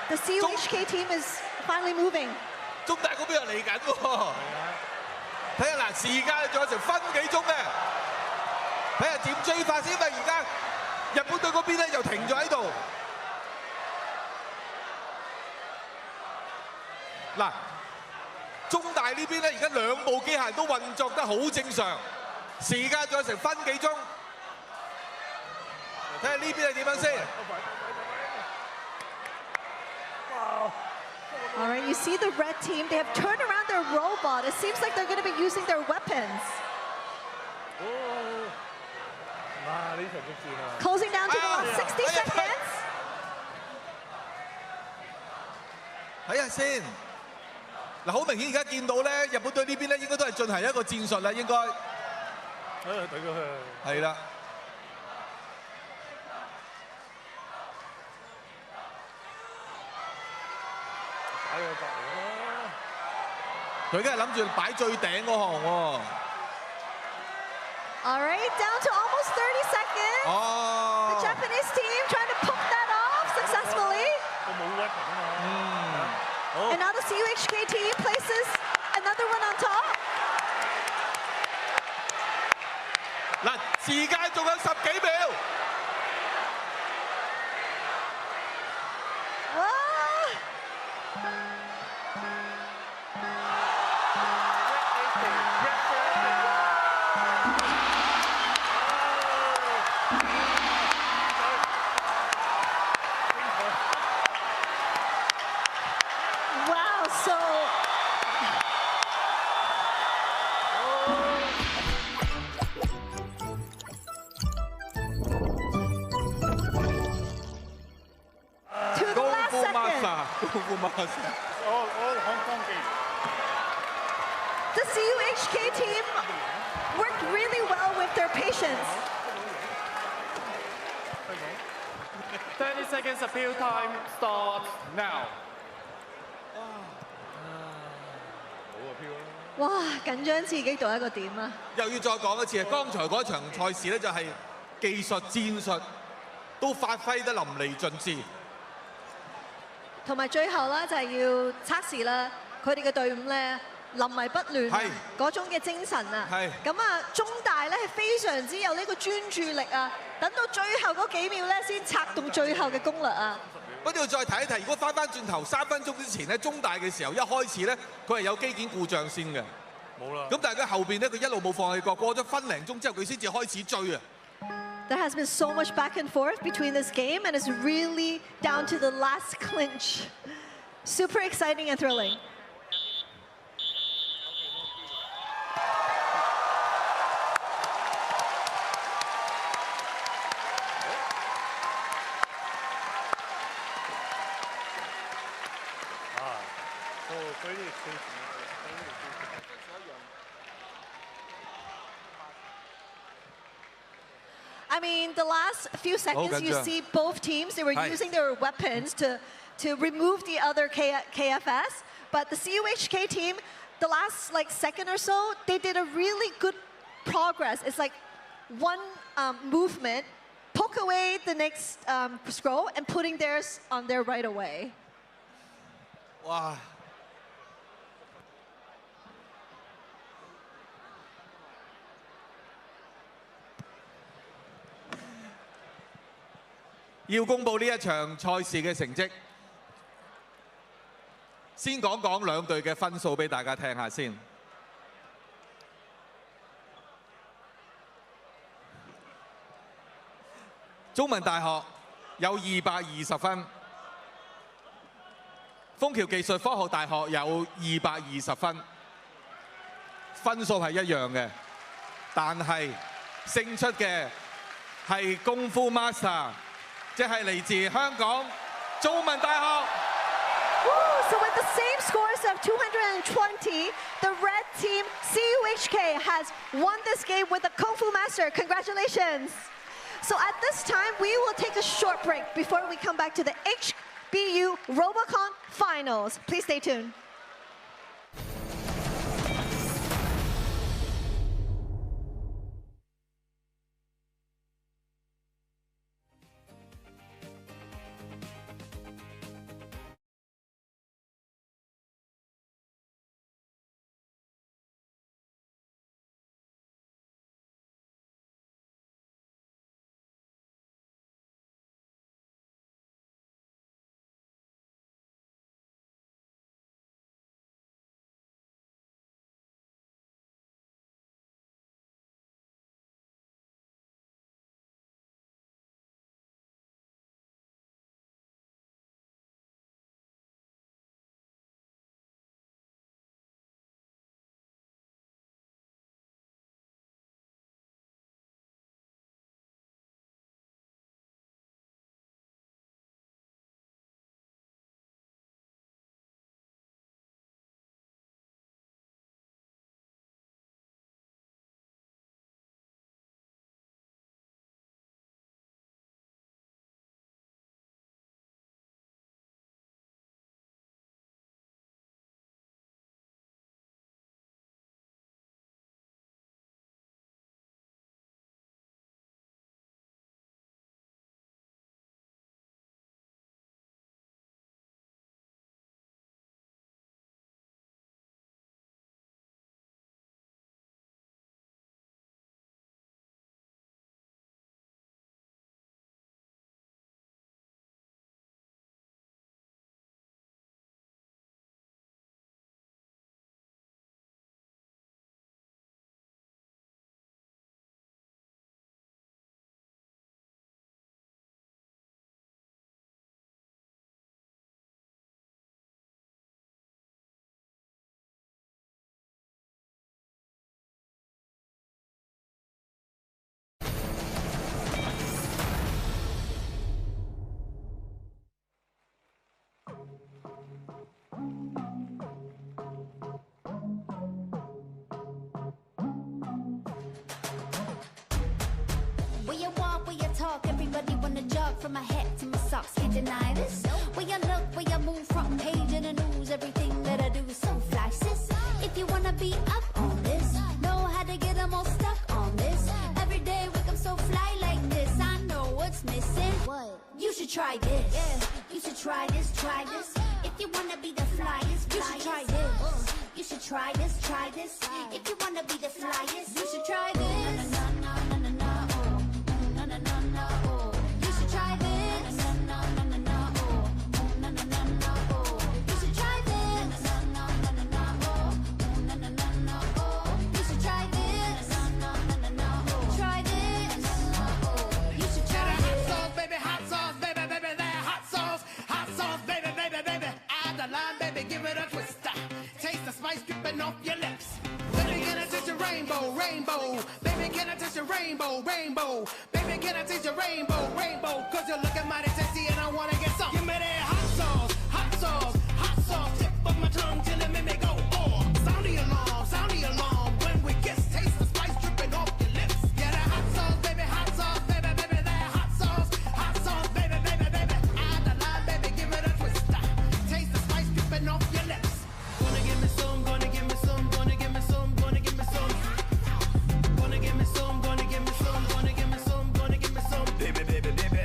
誒 The CUHK team is finally moving. 中大嗰邊又嚟緊喎。睇下嗱，時間仲有成分幾鐘咩？睇下點追法先，因為而家日本隊嗰邊咧又停咗喺度。嗱，中大呢邊咧而家兩部機械都運作得好正常，時間仲有成分幾鐘。睇下呢邊係點樣先。 All right, you see the red team, they have turned around their robot. It seems like they're going to be using their weapons. Closing down to the last 60 seconds. 睇下先。嗱，好明顯而家見到咧，日本隊呢邊咧應該都係進行一個戰術啦，應該。係啦。 佢梗係諗住擺最頂嗰行喎。All right, down to almost 30 seconds. The Japanese team trying to poke that off successfully. And now the CUHK team places another one on top. 嗱，時間仲有10幾秒。 The CUHK team worked really well with their patience. 30 seconds appeal time starts now. 哇，緊張刺激到一個點啊！又要再講一次，剛才嗰場賽事咧就係技術戰術都發揮得淋漓盡致。 同埋最後咧就係要測試啦，佢哋嘅隊伍咧臨危不亂嗰種嘅精神啊！咁啊，中大咧係非常之有呢個專注力啊！等到最後嗰幾秒咧先策動最後嘅攻略啊！不過要再提一提，如果翻轉頭3分鐘之前咧，中大嘅時候一開始咧，佢係有機件故障先嘅。冇啦。咁但係佢後邊咧，佢一路冇放棄過，過咗分零鐘之後，佢先至開始追啊！ There has been so much back and forth between this game, and it's really down to the last clinch. Super exciting and thrilling. I mean, the last few seconds, you see both teams, they were using their weapons to remove the other KFS. But the CUHK team, the last second or so, they did a really good progress. It's like one movement, poke away the next scroll, and putting theirs on there right away. Wow. 要公布呢一場賽事嘅成績，先講講兩隊嘅分數俾大家聽下先。中文大學有220分，楓橋技術科學大學有220分，分數係一樣嘅，但係勝出嘅係功夫 Master， 即係嚟自香港中文大學。So with the same scores of 220, the red team CUHK has won this game with the Kung Fu Master. Congratulations. So at this time, we will take a short break before we come back to the ABU Robocon Finals. Please stay tuned. Talk, everybody wanna jog from my head to my socks, can't deny this. Where you look, where you move, front page in the news, everything that I do is so fly, sis. If you wanna be up on this, know how to get them all stuck on this. Every day wake up so fly like this, I know what's missing. What? You should try this. Yeah. You should try this, try this. If you wanna be the flyest, you should try this. You should try this, try this. If you wanna be the flyest, you should try this. Off your lips. Baby, can I taste your rainbow, rainbow? Baby, can I taste your rainbow, rainbow? Baby, can I taste your rainbow, rainbow? Cause you're looking mighty tasty and I wanna get some. Give me that hot sauce, hot sauce, hot sauce. Tip of my tongue till it make me go, oh. Sound the alarm, when we kiss, taste the spice dripping off your lips. Yeah, that hot sauce, baby, baby, baby, that hot sauce, baby, baby, baby. Add the line, baby, give it a twist. Taste the spice dripping off your lips. Gonna give me some, gonna give me some, gonna give me some, gonna give me some. Gonna give me some, gonna give me some, gonna give me some, gonna give me some. Baby, baby, baby.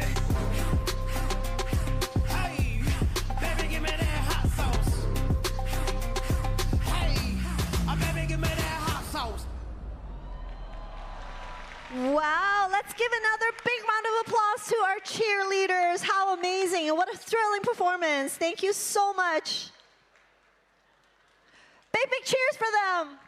Hey, baby, give me that hot sauce. Hey, baby, give me that hot sauce. Wow, let's give another big round of applause to our cheerleaders. How amazing and what a thrilling performance. Thank you so much. Big cheers for them.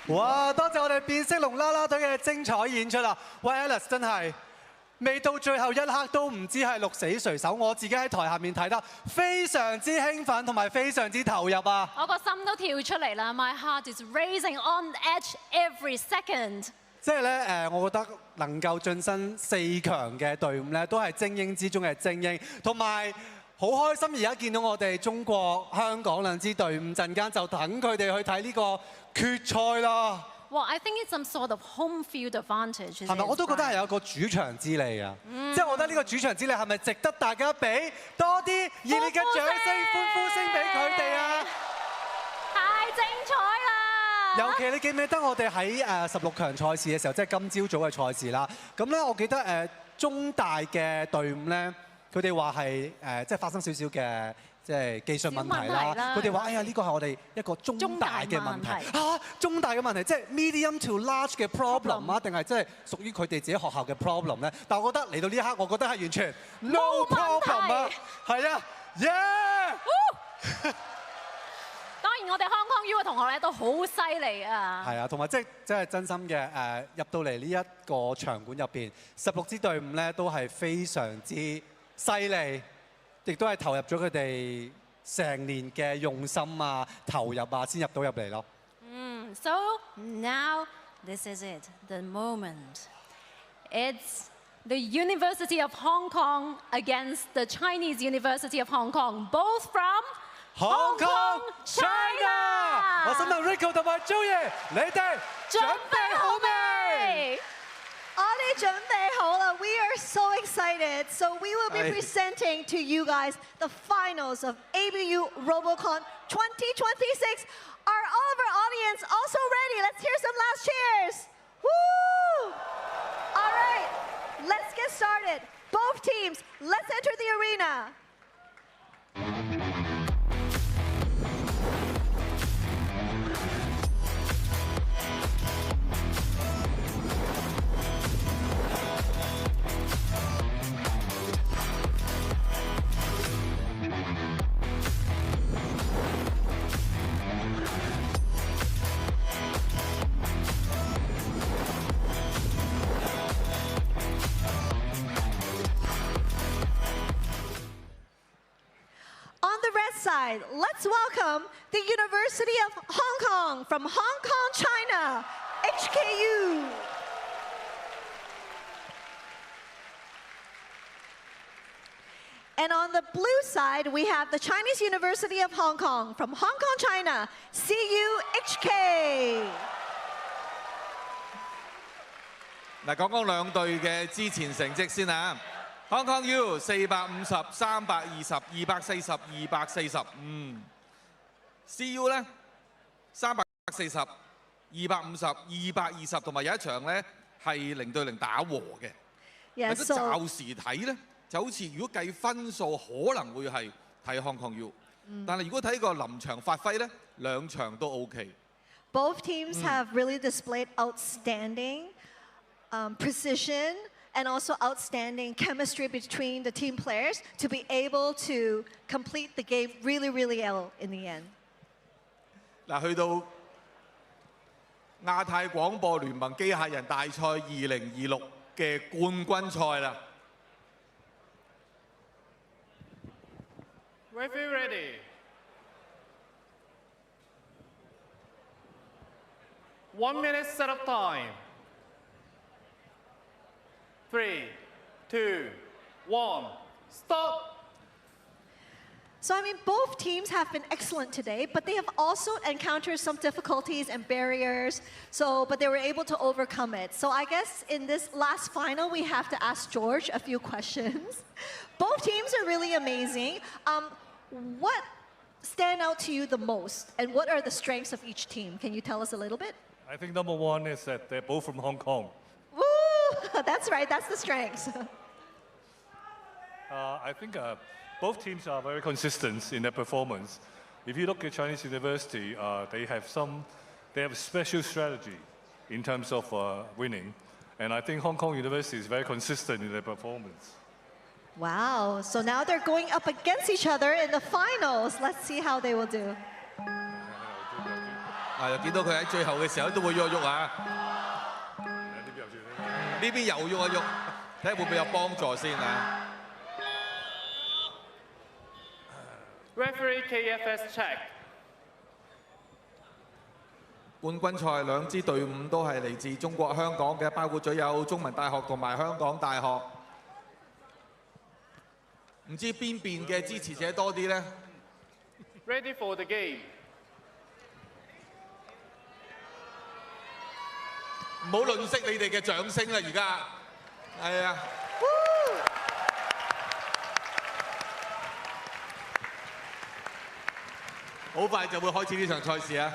哇！多謝我哋變色龍啦啦隊嘅精彩演出啊！喂 ，Alice 真係未到最後一刻都唔知係鹿死誰手，我自己喺台下面睇得非常之興奮同埋非常之投入啊！我個心都跳出嚟啦 ，My heart is racing on edge every second。即係咧我覺得能夠晉身4強嘅隊伍咧，都係精英之中嘅精英，同埋好開心而家見到我哋中國香港兩支隊伍，陣間就等佢哋去睇呢個決賽啦。Well, I think it's some sort of home field advantage. 係咪？我都覺得係有個主場之利啊！即係我覺得呢個主場之利係咪值得大家俾多啲熱烈嘅掌聲、歡呼聲俾佢哋啊？太精彩啦！尤其你記唔記得我哋喺16強賽事嘅時候，即係今朝早嘅賽事啦。咁咧，我記得中大嘅隊伍咧，佢哋話係即係發生少少嘅。即係技術問題啦，佢哋話：哎呀，呢個係我哋一個中大嘅問題嚇，中大嘅問題即係 medium to large 嘅 problem 啊，定係即係屬於佢哋自己學校嘅 problem 咧？但係我覺得嚟到呢一刻，我覺得係完全 no problem 啊，係啊 ，yeah！ 當然，我哋 Hong Kong U 嘅同學咧都好犀利啊！係啊，同埋即係真心嘅入到嚟呢一個場館入邊，16支隊伍咧都係非常之犀利。亦都係投入咗佢哋成年嘅用心啊、投入啊，先入到入嚟咯。So now this is it, the moment. It's the University of Hong Kong against the Chinese University of Hong Kong, both from Hong Kong, China。我想問 Rico 同埋 Joey， 你哋準備好未？我哋準備好啦 We are so excited. So we will be presenting to you guys the finals of ABU Robocon 2026. Are all of our audience also ready? Let's hear some last cheers. Woo! All right, let's get started. Both teams, let's enter the arena. Side, let's welcome the University of Hong Kong from Hong Kong, China, HKU. And on the blue side, we have the Chinese University of Hong Kong from Hong Kong, China, CUHK. 嗱，講兩隊嘅之前成績先啊。Hong Kong U 450、320、240、240，CU 咧340、250、220，同埋有一場咧係0對0打和嘅。Yes, 如果暫時睇咧，就好似如果計分數可能會係睇 Hong Kong U，但係如果睇個臨場發揮咧，兩場都 OK。Both teams have really displayed outstanding precision. And also outstanding chemistry between the team players to be able to complete the game really, really well in the end. 嗱，去到亞太廣播聯盟機械人大賽2026嘅冠軍賽啦。Referee ready. 1 minute set of time. 3, 2, 1, stop! So, I mean, both teams have been excellent today, but they have also encountered some difficulties and barriers, but they were able to overcome it. So I guess in this last final, we have to ask George a few questions. Both teams are really amazing. What stand out to you the most, and what are the strengths of each team? Can you tell us a little bit? I think number one is that they're both from Hong Kong. Woo! That's right, that's the strengths. I think both teams are very consistent in their performance. If you look at Chinese University, they have a special strategy in terms of winning. And I think Hong Kong University is very consistent in their performance. Wow, so now they're going up against each other in the finals. Let's see how they will do. 又見到佢喺最後嘅時候都會喐一喐啊！呢邊又喐一喐，睇下會唔會有幫助先啊 Referee KFS check。冠軍賽兩支隊伍都係嚟自中國香港嘅，包括咗有中文大學同埋香港大學。唔知邊邊嘅支持者多啲呢？ Ready for the game。唔好吝嗇你哋嘅掌聲啦！而家係啊。好快就會開始呢場賽事啊！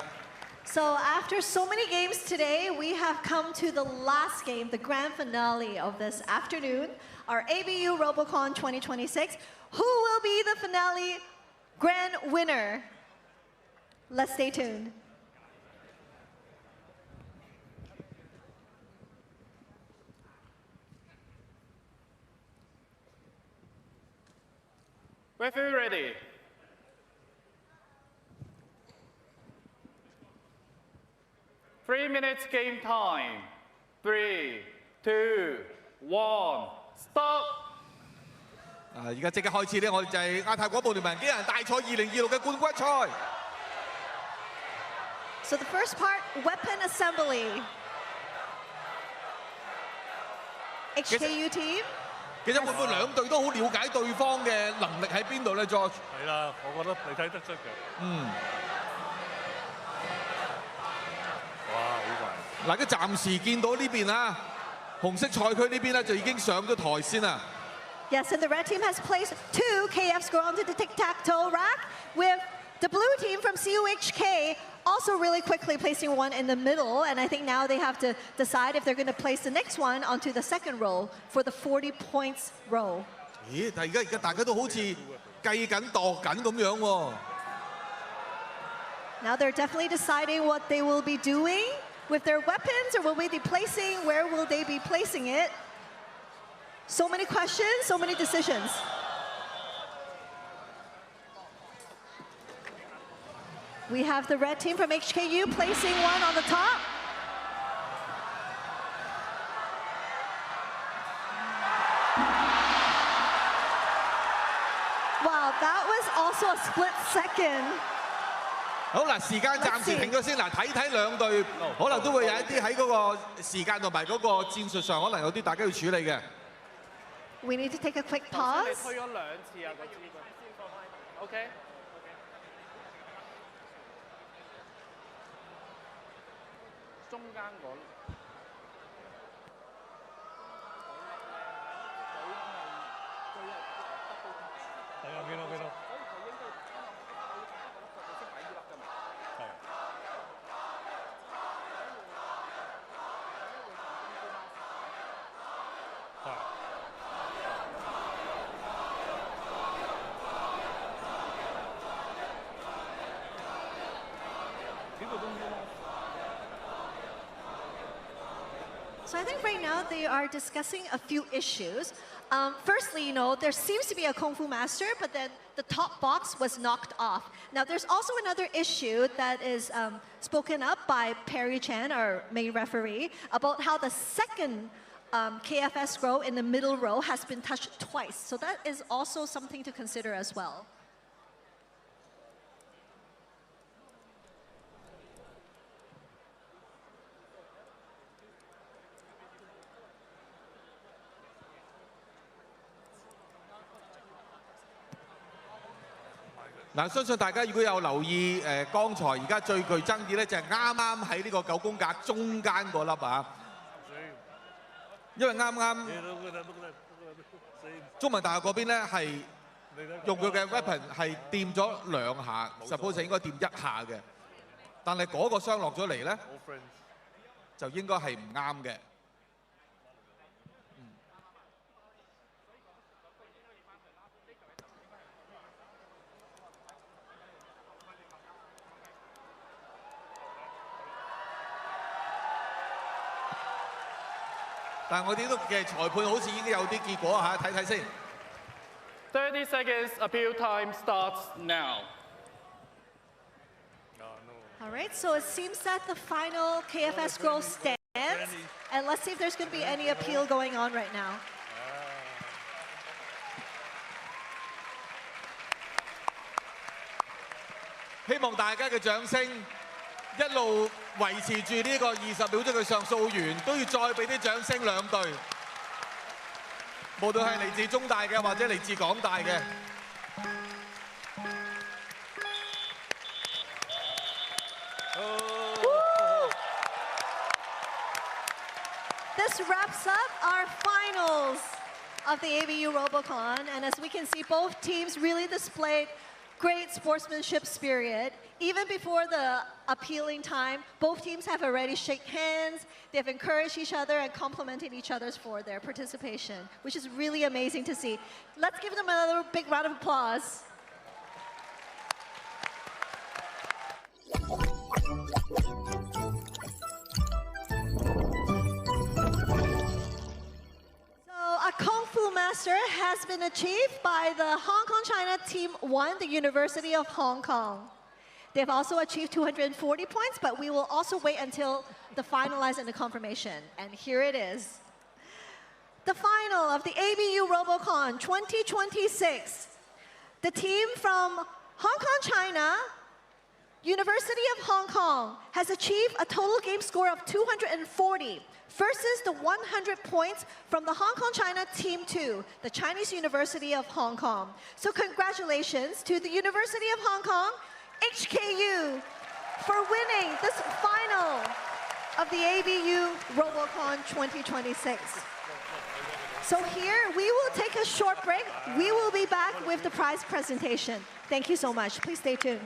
So after so many games today, we have come to the last game, the grand finale of this afternoon, our ABU Robocon 2026. Who will be the finale grand winner? Let's stay tuned. Referee ready。 3 minutes game time. 3, 2, 1, stop！ 而家即刻開始咧，我哋就係亞太廣播聯盟機械人大賽2026嘅冠軍賽。 So the first part, weapon assembly. HKU team. 其實會唔會兩隊都好了解對方嘅能力喺邊度咧 ，George？ 係啦，我覺得你睇得出嘅。嗯。 嗱，佢暫時見到呢邊啊，紅色賽區呢邊咧就已經上咗台先啦。 Yes, and the red team has placed 2 KFs go onto the tic-tac-toe rack, with the blue team from CUHK also really quickly placing one in the middle, and I think now they have to decide if they're going to place the next one onto the second row for the 40 points row. 咦？但係而家大家都好似計緊度緊咁樣喎。 Now they're definitely deciding what they will be doing with their weapons, or will they be placing, where will they be placing it? So many questions, so many decisions. We have the red team from HKU placing one on the top. Wow, that was also a split second. 好嗱，時間暫時停咗先。嗱，睇兩隊，可能都會有一啲喺嗰個時間同埋嗰個戰術上，可能有啲大家要處理嘅。We need to take a quick pause. 你推咗2次啊，個資格。OK。中間嗰。係啊，見到。 So I think right now they are discussing a few issues. Firstly, there seems to be a Kung Fu master, but then the top box was knocked off. Now there's also another issue that is spoken up by Perry Chan, our main referee, about how the second KFS row in the middle row has been touched twice. So that is also something to consider as well.嗱，相信大家如果有留意剛才而家最具爭議咧，就係啱啱喺呢個9宮格中間嗰粒啊，因為啱啱中文大學嗰邊咧係用佢嘅 weapon 係掂咗2下 ，suppose 應該掂1下嘅，但係嗰個雙落咗嚟咧，就應該係唔啱嘅。 但係我哋都嘅裁判好似已經有啲結果嚇，睇睇先。30 seconds appeal time starts now. All right, so it seems that the final KFS Girls stands. And let's see if there's going to be any appeal going on right now. 希望大家嘅掌聲一路維持住呢個20秒鐘嘅上訴完，都要再俾啲掌聲兩隊，無論係嚟自中大嘅或者嚟自港大嘅。This wraps up our finals of the ABU Robocon, and as we can see, both teams really displayed great sportsmanship spirit. Even before the appealing time, both teams have already shaken hands, they've encouraged each other and complimented each other for their participation, which is really amazing to see. Let's give them another big round of applause. A Kung Fu Master has been achieved by the Hong Kong China Team 1, the University of Hong Kong. They've also achieved 240 points, but we will also wait until the finalize and the confirmation. And here it is. The final of the ABU Robocon 2026. The team from Hong Kong, China, University of Hong Kong, has achieved a total game score of 240. Versus the 100 points from the Hong Kong China Team 2, the Chinese University of Hong Kong. So congratulations to the University of Hong Kong, HKU, for winning this final of the ABU Robocon 2026. So here, we will take a short break. We will be back with the prize presentation. Thank you so much. Please stay tuned.